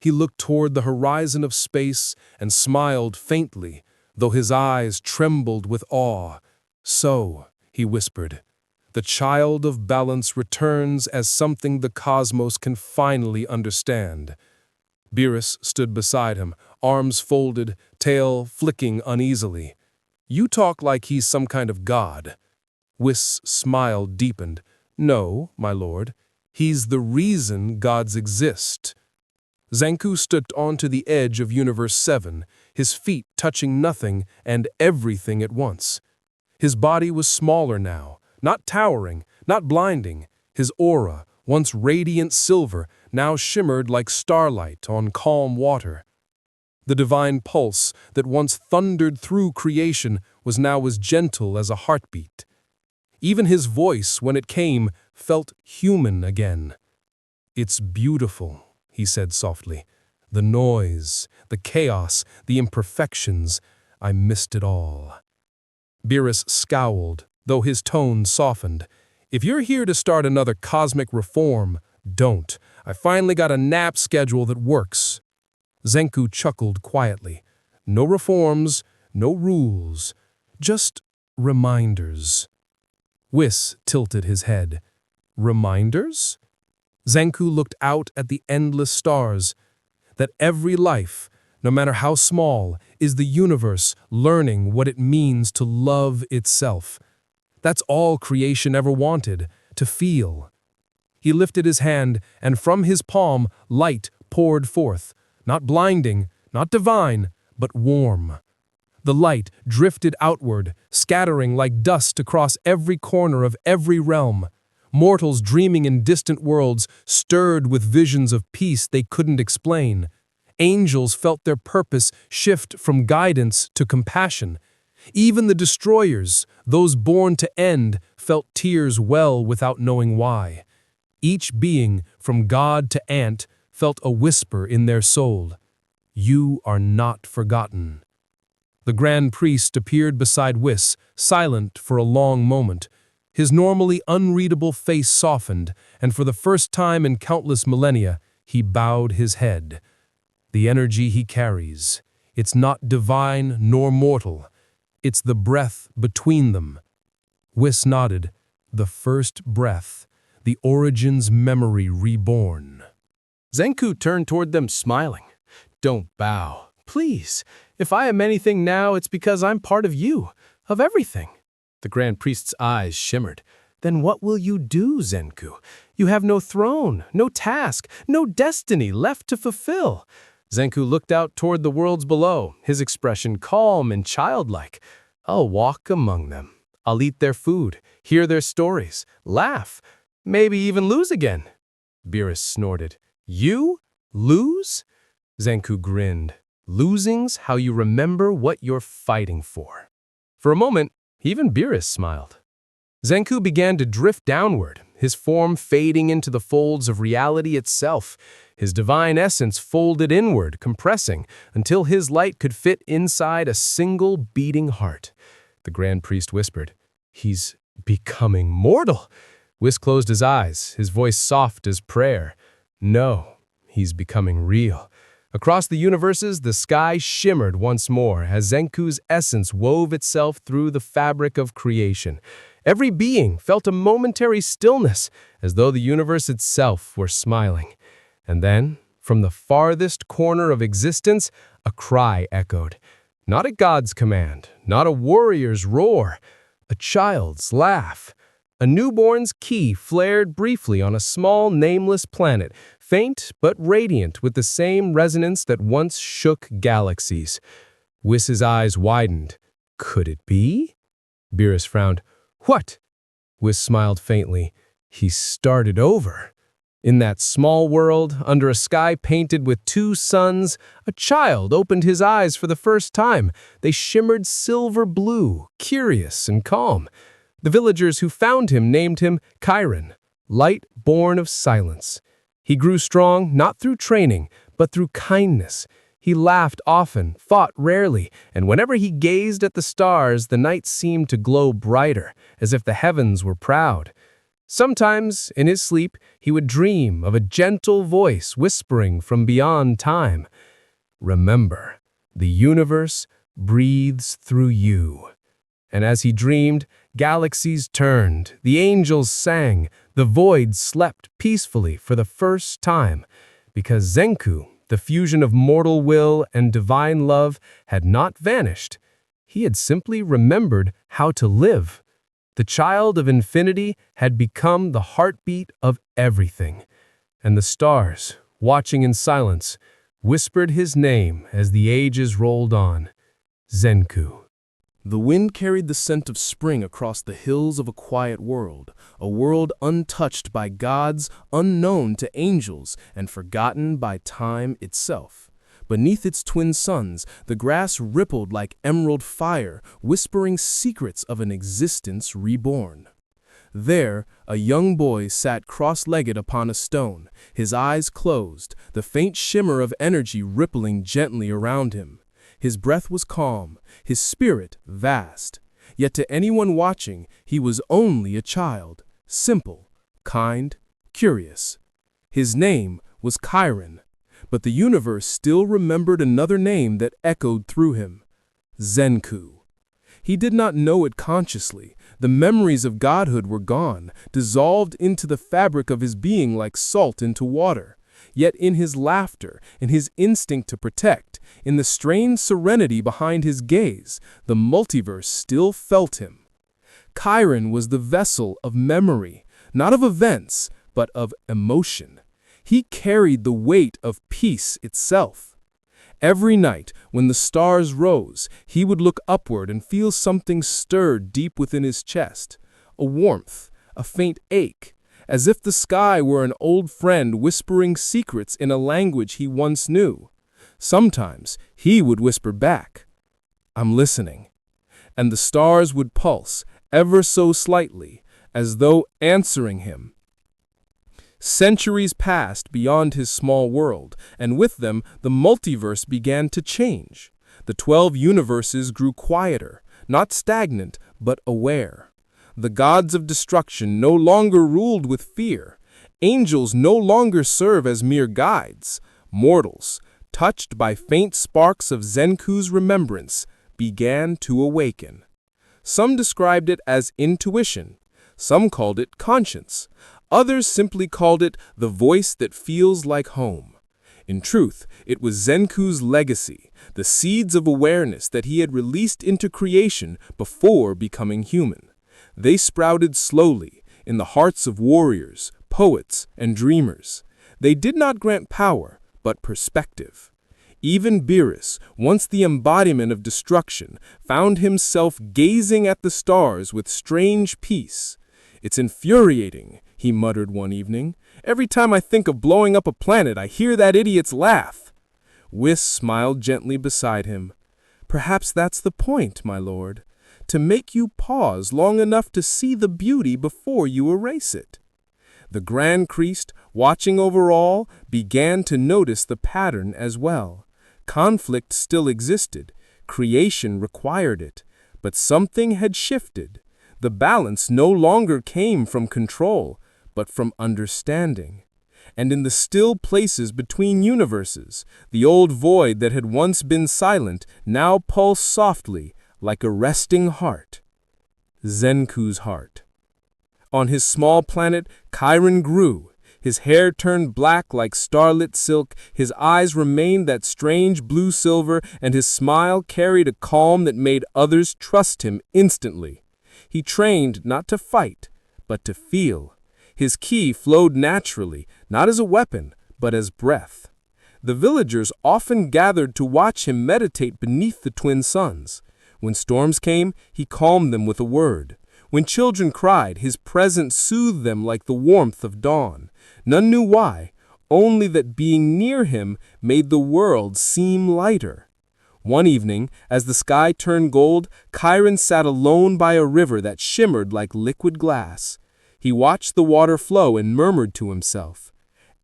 He looked toward the horizon of space and smiled faintly, though his eyes trembled with awe. So, he whispered, the child of balance returns as something the cosmos can finally understand. Beerus stood beside him, arms folded, tail flicking uneasily. You talk like he's some kind of god. Whis' smile deepened. No, my lord, he's the reason gods exist. Zenku stood onto the edge of Universe 7, his feet touching nothing and everything at once. His body was smaller now, not towering, not blinding. His aura, once radiant silver, now shimmered like starlight on calm water. The divine pulse that once thundered through creation was now as gentle as a heartbeat. Even his voice, when it came, felt human again. "It's beautiful," he said softly. "The noise, the chaos, the imperfections, I missed it all." Beerus scowled, though his tone softened. "If you're here to start another cosmic reform, don't. I finally got a nap schedule that works." Zenku chuckled quietly. "No reforms, no rules, just reminders." Whis tilted his head. "Reminders?" Zenku looked out at the endless stars. That every life, no matter how small, is the universe learning what it means to love itself. That's all creation ever wanted, to feel. He lifted his hand, and from his palm, light poured forth, not blinding, not divine, but warm. The light drifted outward, scattering like dust across every corner of every realm. Mortals dreaming in distant worlds, stirred with visions of peace they couldn't explain. Angels felt their purpose shift from guidance to compassion. Even the destroyers, those born to end, felt tears well without knowing why. Each being, from god to ant, felt a whisper in their soul. "You are not forgotten." The Grand Priest appeared beside Whis, silent for a long moment. His normally unreadable face softened, and for the first time in countless millennia, he bowed his head. "The energy he carries, it's not divine nor mortal. It's the breath between them." Whis nodded. "The first breath, the origin's memory reborn." Zenku turned toward them, smiling. "Don't bow, please. If I am anything now, it's because I'm part of you, of everything." The Grand Priest's eyes shimmered. "Then what will you do, Zenku? You have no throne, no task, no destiny left to fulfill." Zenku looked out toward the worlds below, his expression calm and childlike. "I'll walk among them. I'll eat their food, hear their stories, laugh, maybe even lose again." Beerus snorted. "You? Lose?" Zenku grinned. "Losing's how you remember what you're fighting for." For a moment, even Beerus smiled. Zenku began to drift downward, his form fading into the folds of reality itself, his divine essence folded inward, compressing, until his light could fit inside a single beating heart. The Grand Priest whispered, "He's becoming mortal." Whis closed his eyes, his voice soft as prayer. "No, he's becoming real." Across the universes, the sky shimmered once more as Zenku's essence wove itself through the fabric of creation. Every being felt a momentary stillness, as though the universe itself were smiling. And then, from the farthest corner of existence, a cry echoed. Not a god's command, not a warrior's roar, a child's laugh. A newborn's key flared briefly on a small, nameless planet, faint but radiant with the same resonance that once shook galaxies. Whis's eyes widened. Could it be? Beerus frowned. "What?" Whis smiled faintly. "He started over." In that small world, under a sky painted with two suns, a child opened his eyes for the first time. They shimmered silver blue, curious and calm. The villagers who found him named him Chiron, light born of silence. He grew strong not through training, but through kindness. He laughed often, fought rarely, and whenever he gazed at the stars, the night seemed to glow brighter, as if the heavens were proud. Sometimes, in his sleep, he would dream of a gentle voice whispering from beyond time. "Remember, the universe breathes through you." And as he dreamed, galaxies turned, the angels sang, the void slept peacefully for the first time, because Zenku, the fusion of mortal will and divine love, had not vanished. He had simply remembered how to live. The child of infinity had become the heartbeat of everything, and the stars, watching in silence, whispered his name as the ages rolled on. Zenku. The wind carried the scent of spring across the hills of a quiet world, a world untouched by gods, unknown to angels, and forgotten by time itself. Beneath its twin suns, the grass rippled like emerald fire, whispering secrets of an existence reborn. There, a young boy sat cross-legged upon a stone, his eyes closed, the faint shimmer of energy rippling gently around him. His breath was calm, his spirit vast. Yet to anyone watching, he was only a child, simple, kind, curious. His name was Chiron, but the universe still remembered another name that echoed through him: Zenku. He did not know it consciously. The memories of godhood were gone, dissolved into the fabric of his being like salt into water. Yet in his laughter, in his instinct to protect, in the strained serenity behind his gaze, the multiverse still felt him. Chiron was the vessel of memory, not of events, but of emotion. He carried the weight of peace itself. Every night, when the stars rose, he would look upward and feel something stirred deep within his chest, a warmth, a faint ache, as if the sky were an old friend whispering secrets in a language he once knew. Sometimes he would whisper back, "I'm listening," and the stars would pulse, ever so slightly, as though answering him. Centuries passed beyond his small world, and with them the multiverse began to change. The 12 universes grew quieter, not stagnant, but aware. The gods of destruction no longer ruled with fear. Angels no longer serve as mere guides. Mortals, touched by faint sparks of Zenku's remembrance, began to awaken. Some described it as intuition. Some called it conscience. Others simply called it the voice that feels like home. In truth, it was Zenku's legacy, the seeds of awareness that he had released into creation before becoming human. They sprouted slowly in the hearts of warriors, poets, and dreamers. They did not grant power, but perspective. Even Beerus, once the embodiment of destruction, found himself gazing at the stars with strange peace. "It's infuriating," he muttered one evening. "Every time I think of blowing up a planet, I hear that idiot's laugh." Whis smiled gently beside him. "Perhaps that's the point, my lord, to make you pause long enough to see the beauty before you erase it." The Grand Priest, watching over all, began to notice the pattern as well. Conflict still existed. Creation required it. But something had shifted. The balance no longer came from control, but from understanding. And in the still places between universes, the old void that had once been silent now pulsed softly, like a resting heart. Zenku's heart. On his small planet, Chiron grew. His hair turned black like starlit silk, his eyes remained that strange blue-silver, and his smile carried a calm that made others trust him instantly. He trained not to fight, but to feel. His ki flowed naturally, not as a weapon, but as breath. The villagers often gathered to watch him meditate beneath the twin suns. When storms came, he calmed them with a word. When children cried, his presence soothed them like the warmth of dawn. None knew why, only that being near him made the world seem lighter. One evening, as the sky turned gold, Chiron sat alone by a river that shimmered like liquid glass. He watched the water flow and murmured to himself,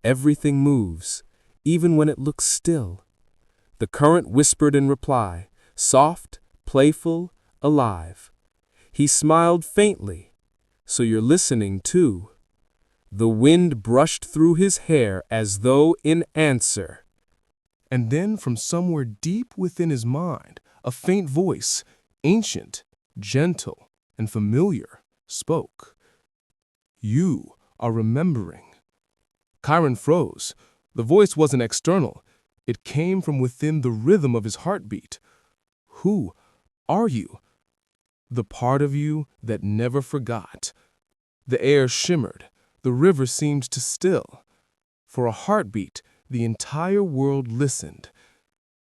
"Everything moves, even when it looks still." The current whispered in reply, soft, playful, alive. He smiled faintly. "So you're listening, too." The wind brushed through his hair as though in answer. And then from somewhere deep within his mind, a faint voice, ancient, gentle, and familiar, spoke. "You are remembering." Chiron froze. The voice wasn't external. It came from within the rhythm of his heartbeat. "Who are you?" "The part of you that never forgot." The air shimmered. The river seemed to still. For a heartbeat, the entire world listened.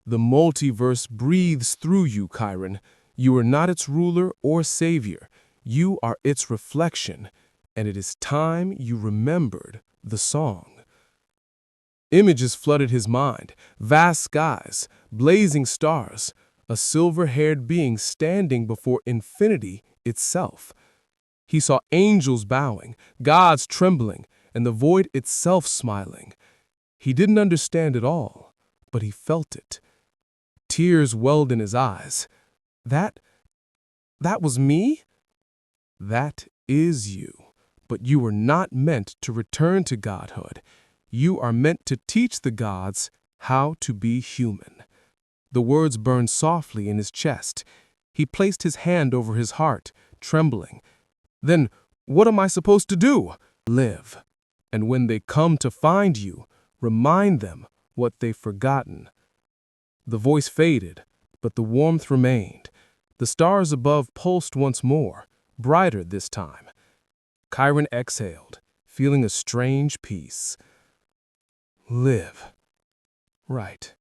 "The multiverse breathes through you, Chiron. You are not its ruler or savior. You are its reflection, and it is time you remembered the song." Images flooded his mind, vast skies, blazing stars, a silver-haired being standing before infinity itself. He saw angels bowing, gods trembling, and the void itself smiling. He didn't understand it all, but he felt it. Tears welled in his eyes. That was me? That is you. But you were not meant to return to godhood. You are meant to teach the gods how to be human. The words burned softly in his chest. He placed his hand over his heart, trembling. Then what am I supposed to do? Live. And when they come to find you, remind them what they've forgotten. The voice faded, but the warmth remained. The stars above pulsed once more, brighter this time. Chiron exhaled, feeling a strange peace. Live. Right.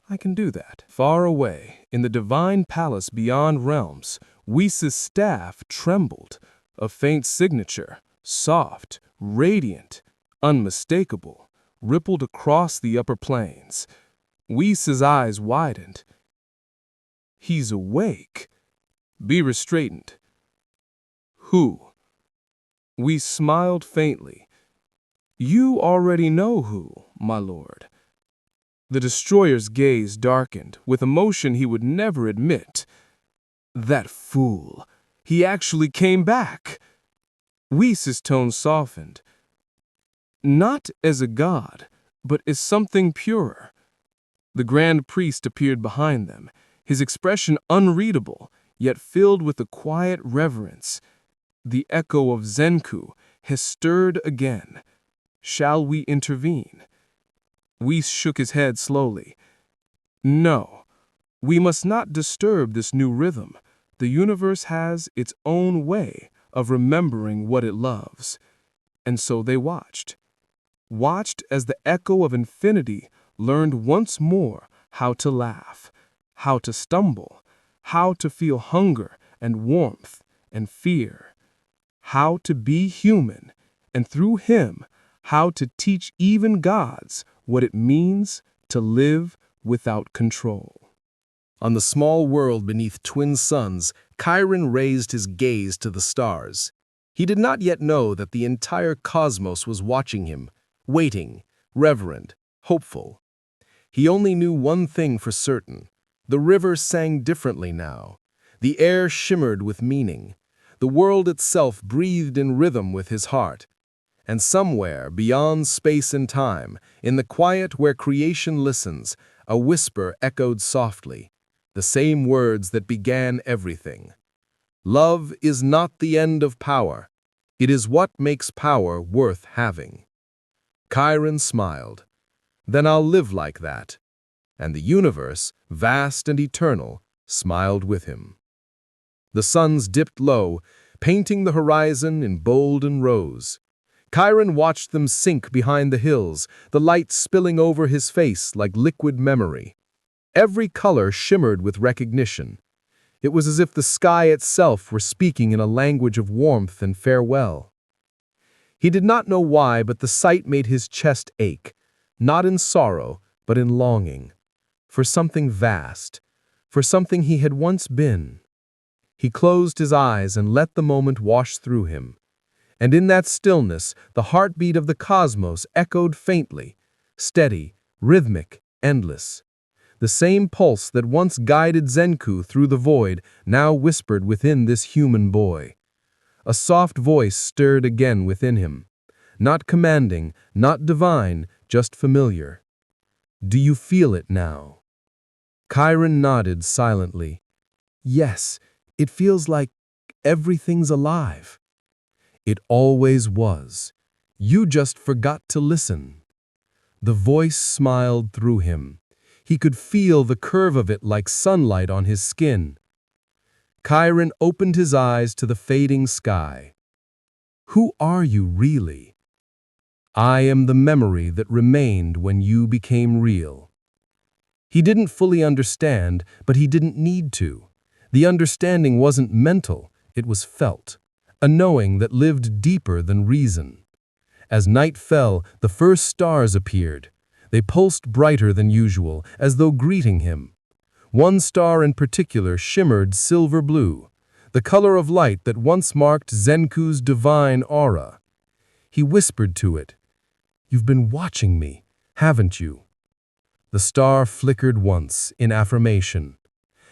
I can do that. Far away, in the divine palace beyond realms, Whis' staff trembled, a faint signature, soft, radiant, unmistakable, rippled across the upper plains. Whis' eyes widened. He's awake. Be restrained. Who? Whis smiled faintly. You already know who, my lord. The destroyer's gaze darkened, with emotion he would never admit. That fool. He actually came back. Whis' tone softened. Not as a god, but as something purer. The grand priest appeared behind them, his expression unreadable, yet filled with a quiet reverence. The echo of Zenku has stirred again. Shall we intervene? Whis shook his head slowly. No, we must not disturb this new rhythm. The universe has its own way of remembering what it loves. And so they watched as the echo of infinity learned once more how to laugh, how to stumble, how to feel hunger and warmth and fear, how to be human, and through him, how to teach even gods what it means to live without control. On the small world beneath twin suns, Chiron raised his gaze to the stars. He did not yet know that the entire cosmos was watching him, waiting, reverent, hopeful. He only knew one thing for certain. The river sang differently now. The air shimmered with meaning. The world itself breathed in rhythm with his heart. And somewhere, beyond space and time, in the quiet where creation listens, a whisper echoed softly, the same words that began everything. Love is not the end of power. It is what makes power worth having. Chiron smiled. Then I'll live like that. And the universe, vast and eternal, smiled with him. The suns dipped low, painting the horizon in bold and rose. Chiron watched them sink behind the hills, the light spilling over his face like liquid memory. Every color shimmered with recognition. It was as if the sky itself were speaking in a language of warmth and farewell. He did not know why, but the sight made his chest ache, not in sorrow, but in longing, for something vast, for something he had once been. He closed his eyes and let the moment wash through him. And in that stillness, the heartbeat of the cosmos echoed faintly, steady, rhythmic, endless. The same pulse that once guided Zenku through the void now whispered within this human boy. A soft voice stirred again within him, not commanding, not divine, just familiar. Do you feel it now? Chiron nodded silently. Yes, it feels like everything's alive. It always was. You just forgot to listen. The voice smiled through him. He could feel the curve of it like sunlight on his skin. Chiron opened his eyes to the fading sky. Who are you really? I am the memory that remained when you became real. He didn't fully understand, but he didn't need to. The understanding wasn't mental, it was felt. A knowing that lived deeper than reason. As night fell, the first stars appeared. They pulsed brighter than usual, as though greeting him. One star in particular shimmered silver blue. the color of light that once marked Zenku's divine aura. He whispered to it, "You've been watching me, haven't you?" The star flickered once in affirmation,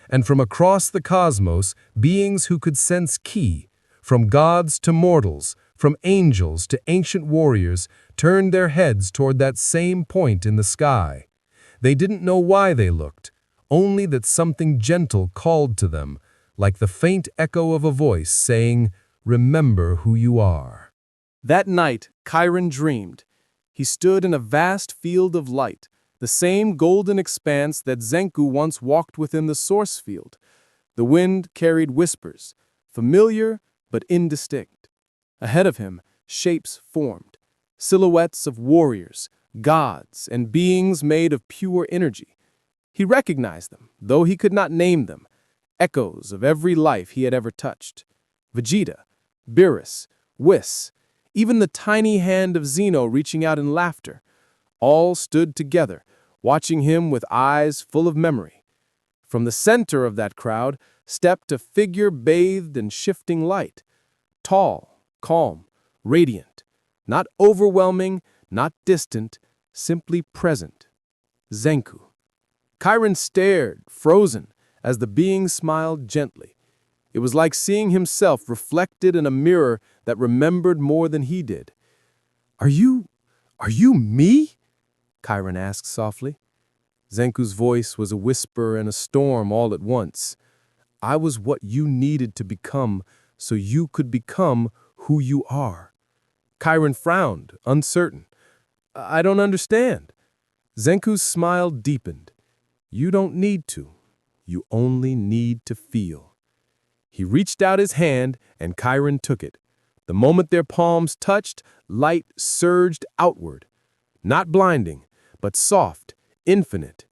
and from across the cosmos, beings who could sense ki, from gods to mortals, from angels to ancient warriors, turned their heads toward that same point in the sky. They didn't know why they looked, only that something gentle called to them, like the faint echo of a voice saying, "Remember who you are." That night, Chiron dreamed. He stood in a vast field of light, the same golden expanse that Zenku once walked within the source field. The wind carried whispers, familiar but indistinct. Ahead of him, shapes formed, silhouettes of warriors, gods, and beings made of pure energy. He recognized them, though he could not name them, echoes of every life he had ever touched. Vegeta, Beerus, Whis, even the tiny hand of Zeno reaching out in laughter, all stood together, watching him with eyes full of memory. From the center of that crowd stepped a figure bathed in shifting light, tall, calm, radiant, not overwhelming, not distant, simply present. Zenku. Chiron stared, frozen, as the being smiled gently. It was like seeing himself reflected in a mirror that remembered more than he did. Are you me?" Chiron asked softly. Zenku's voice was a whisper and a storm all at once. "I was what you needed to become so you could become who you are." Chiron frowned, uncertain. "I don't understand." Zenku's smile deepened. "You don't need to. You only need to feel." He reached out his hand, and Chiron took it. The moment their palms touched, light surged outward. Not blinding, but soft, infinite.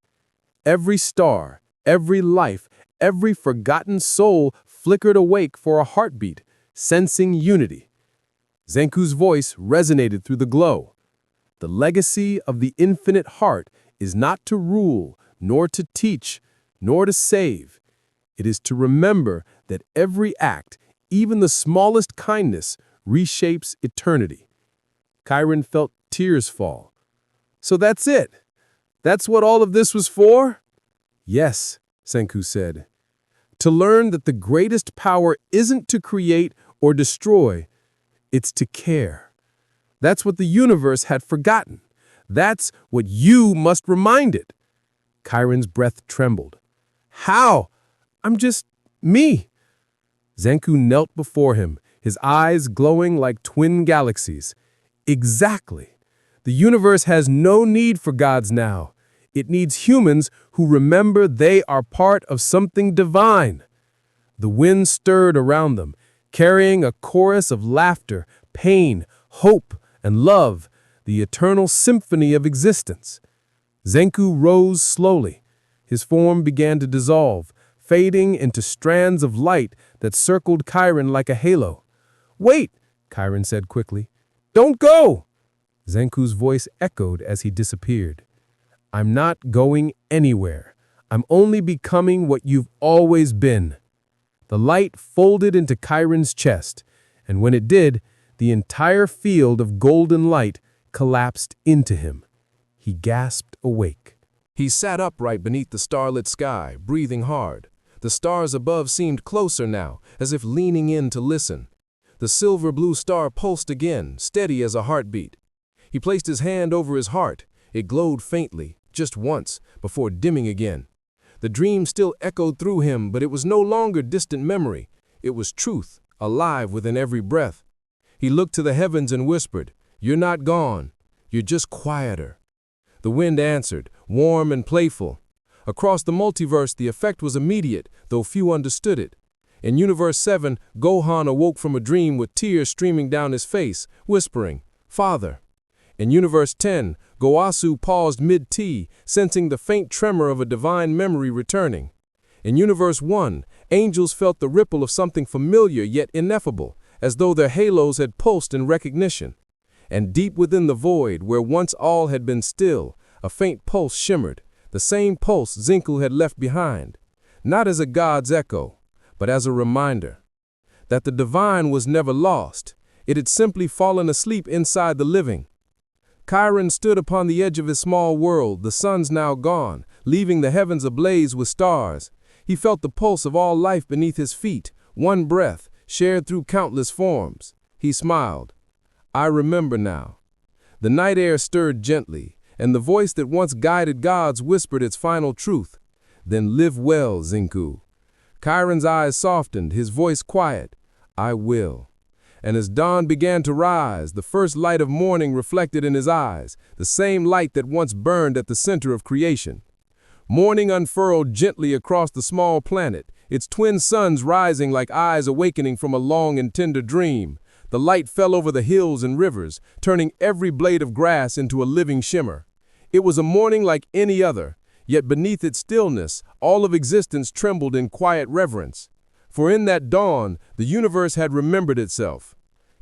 Every star, every life, every forgotten soul flickered awake for a heartbeat, sensing unity. Zenku's voice resonated through the glow. The legacy of the infinite heart is not to rule, nor to teach, nor to save. It is to remember that every act, even the smallest kindness, reshapes eternity. Chiron felt tears fall. "So that's it? That's what all of this was for?" "Yes," Zenku said. "To learn that the greatest power isn't to create or destroy, it's to care. That's what the universe had forgotten. That's what you must remind it." Chiron's breath trembled. "How? I'm just me." Zenku knelt before him, his eyes glowing like twin galaxies. "Exactly. The universe has no need for gods now. It needs humans who remember they are part of something divine." The wind stirred around them, carrying a chorus of laughter, pain, hope, and love, the eternal symphony of existence. Zenku rose slowly. His form began to dissolve, fading into strands of light that circled Chiron like a halo. "Wait," Chiron said quickly. "Don't go!" Zenku's voice echoed as he disappeared. "I'm not going anywhere. I'm only becoming what you've always been." The light folded into Chiron's chest, and when it did, the entire field of golden light collapsed into him. He gasped awake. He sat upright beneath the starlit sky, breathing hard. The stars above seemed closer now, as if leaning in to listen. The silver-blue star pulsed again, steady as a heartbeat. He placed his hand over his heart. It glowed faintly, just once, before dimming again. The dream still echoed through him, but it was no longer distant memory. It was truth, alive within every breath. He looked to the heavens and whispered, "You're not gone. You're just quieter." The wind answered, warm and playful. Across the multiverse, the effect was immediate, though few understood it. In Universe 7, Gohan awoke from a dream with tears streaming down his face, whispering, "Father." In Universe 10, Goasu paused mid-tea, sensing the faint tremor of a divine memory returning. In Universe 1, angels felt the ripple of something familiar yet ineffable, as though their halos had pulsed in recognition. And deep within the void, where once all had been still, a faint pulse shimmered, the same pulse Zenku had left behind, not as a god's echo, but as a reminder. that the divine was never lost. It had simply fallen asleep inside the living. Chiron stood upon the edge of his small world, the sun's now gone, leaving the heavens ablaze with stars. He felt the pulse of all life beneath his feet, one breath, shared through countless forms. He smiled. I remember now. The night air stirred gently, and the voice that once guided gods whispered its final truth. Then live well, Zenku. Chiron's eyes softened, his voice quiet. I will. And as dawn began to rise, the first light of morning reflected in his eyes, the same light that once burned at the center of creation. Morning unfurled gently across the small planet, its twin suns rising like eyes awakening from a long and tender dream. The light fell over the hills and rivers, turning every blade of grass into a living shimmer. It was a morning like any other, yet beneath its stillness, all of existence trembled in quiet reverence. For in that dawn, the universe had remembered itself.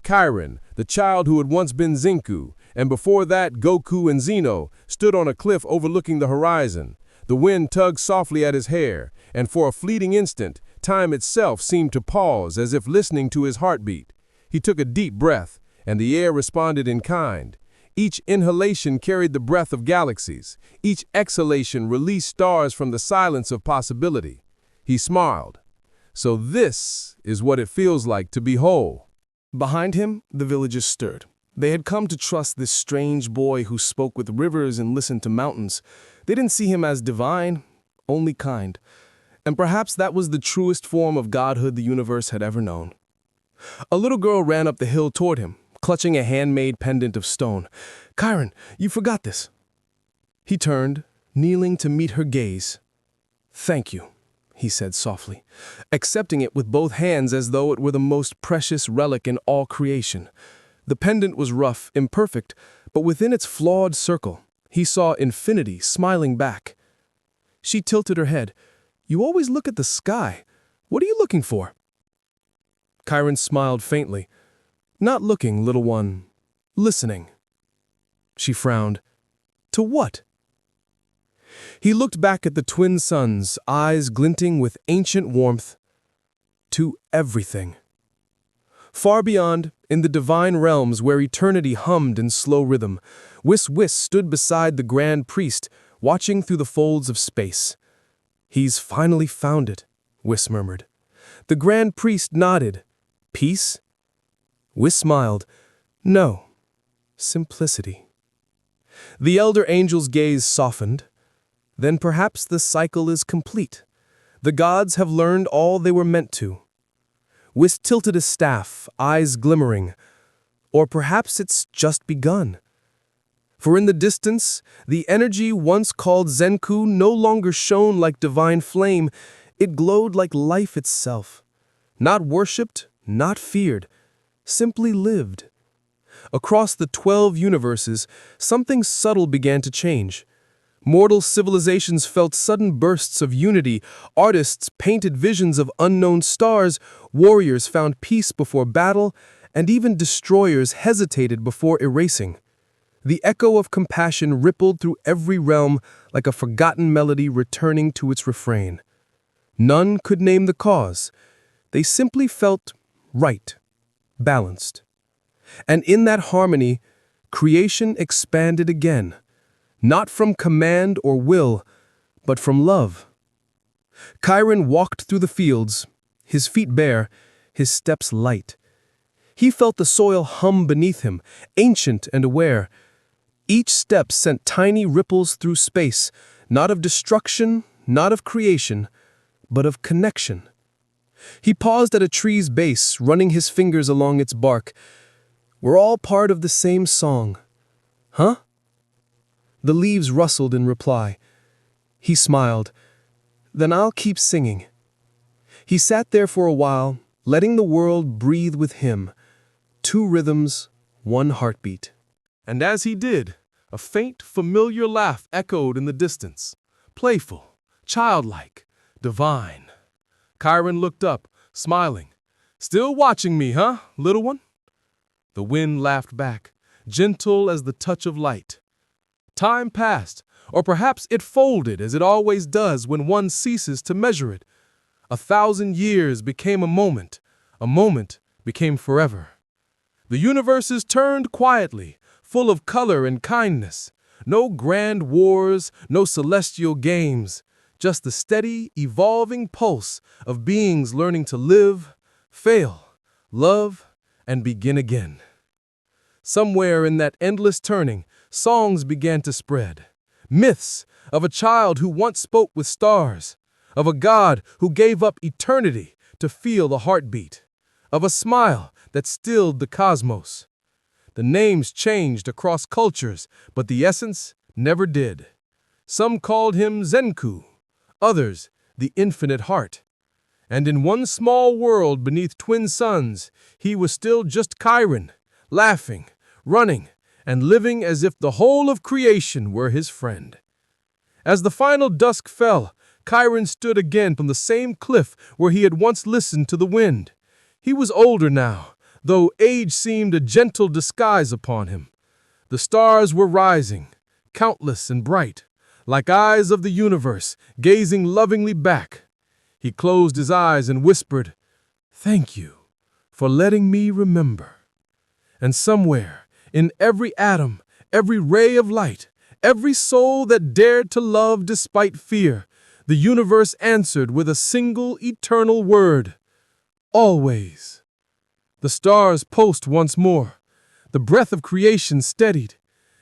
Chiron, the child who had once been Zenku, and before that GOKU and ZENO, stood on a cliff overlooking the horizon. The wind tugged softly at his hair, and for a fleeting instant, time itself seemed to pause as if listening to his heartbeat. He took a deep breath, and the air responded in kind. Each inhalation carried the breath of galaxies. Each exhalation released stars from the silence of possibility. He smiled. So this is what it feels like to be whole. Behind him, the villagers stirred. They had come to trust this strange boy who spoke with rivers and listened to mountains. They didn't see him as divine, only kind. And perhaps that was the truest form of godhood the universe had ever known. A little girl ran up the hill toward him, clutching a handmade pendant of stone. Chiron, you forgot this. He turned, kneeling to meet her gaze. Thank you, he said softly, accepting it with both hands as though it were the most precious relic in all creation. The pendant was rough, imperfect, but within its flawed circle, he saw infinity smiling back. She tilted her head. You always look at the sky. What are you looking for? Chiron smiled faintly. Not looking, little one. Listening. She frowned. To what? He looked back at the twin suns, eyes glinting with ancient warmth. To everything. Far beyond, in the divine realms where eternity hummed in slow rhythm, Whis stood beside the grand priest, watching through the folds of space. He's finally found it, Whis murmured. The grand priest nodded. Peace? Whis smiled. No. Simplicity. The elder angel's gaze softened. Then perhaps the cycle is complete. The gods have learned all they were meant to. Whis tilted his staff, eyes glimmering. Or perhaps it's just begun. For in the distance, the energy once called Zenku no longer shone like divine flame. It glowed like life itself. Not worshipped, not feared, simply lived. Across the 12 universes, something subtle began to change. Mortal civilizations felt sudden bursts of unity, artists painted visions of unknown stars, warriors found peace before battle, and even destroyers hesitated before erasing. The echo of compassion rippled through every realm like a forgotten melody returning to its refrain. None could name the cause. They simply felt right, balanced. And in that harmony, creation expanded again. Not from command or will, but from love. Chiron walked through the fields, his feet bare, his steps light. He felt the soil hum beneath him, ancient and aware. Each step sent tiny ripples through space, not of destruction, not of creation, but of connection. He paused at a tree's base, running his fingers along its bark. We're all part of the same song. Huh? The leaves rustled in reply. He smiled. Then I'll keep singing. He sat there for a while, letting the world breathe with him. 2 rhythms, 1 heartbeat. And as he did, a faint, familiar laugh echoed in the distance. Playful, childlike, divine. Chiron looked up, smiling. Still watching me, huh, little one? The wind laughed back, gentle as the touch of light. Time passed, or perhaps it folded as it always does when one ceases to measure it. 1,000 years became a moment, A moment became forever. The universes turned quietly, full of color and kindness. No grand wars, no celestial games, just the steady, evolving pulse of beings learning to live, fail, love, and begin again. Somewhere in that endless turning, songs began to spread. Myths of a child who once spoke with stars, of a God who gave up eternity to feel the heartbeat, of a smile that stilled the cosmos. The names changed across cultures, but the essence never did. Some called him Zenku, others the infinite heart. And in one small world beneath twin suns, he was still just Chiron, laughing, running, and living as if the whole of creation were his friend. As the final dusk fell, Chiron stood again on the same cliff where he had once listened to the wind. He was older now, though age seemed a gentle disguise upon him. The stars were rising, countless and bright, like eyes of the universe, gazing lovingly back. He closed his eyes and whispered, "Thank you for letting me remember." And somewhere, in every atom, every ray of light, every soul that dared to love despite fear, the universe answered with a single eternal word: always. The stars pulsed once more. The breath of creation steadied.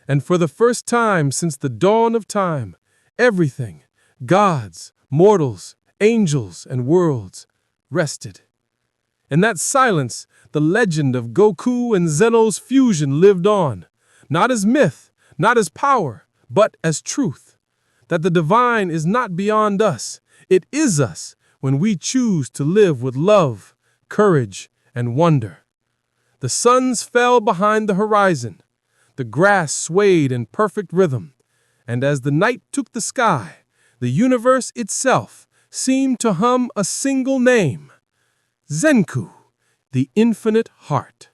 And for the first time since the dawn of time, everything, gods, mortals, angels, and worlds, rested. In that silence, the legend of Goku and Zeno's fusion lived on, not as myth, not as power, but as truth. That the divine is not beyond us, it is us when we choose to live with love, courage, and wonder. The suns fell behind the horizon. The grass swayed in perfect rhythm. And as the night took the sky, the universe itself seemed to hum a single name: Zenku, the infinite heart.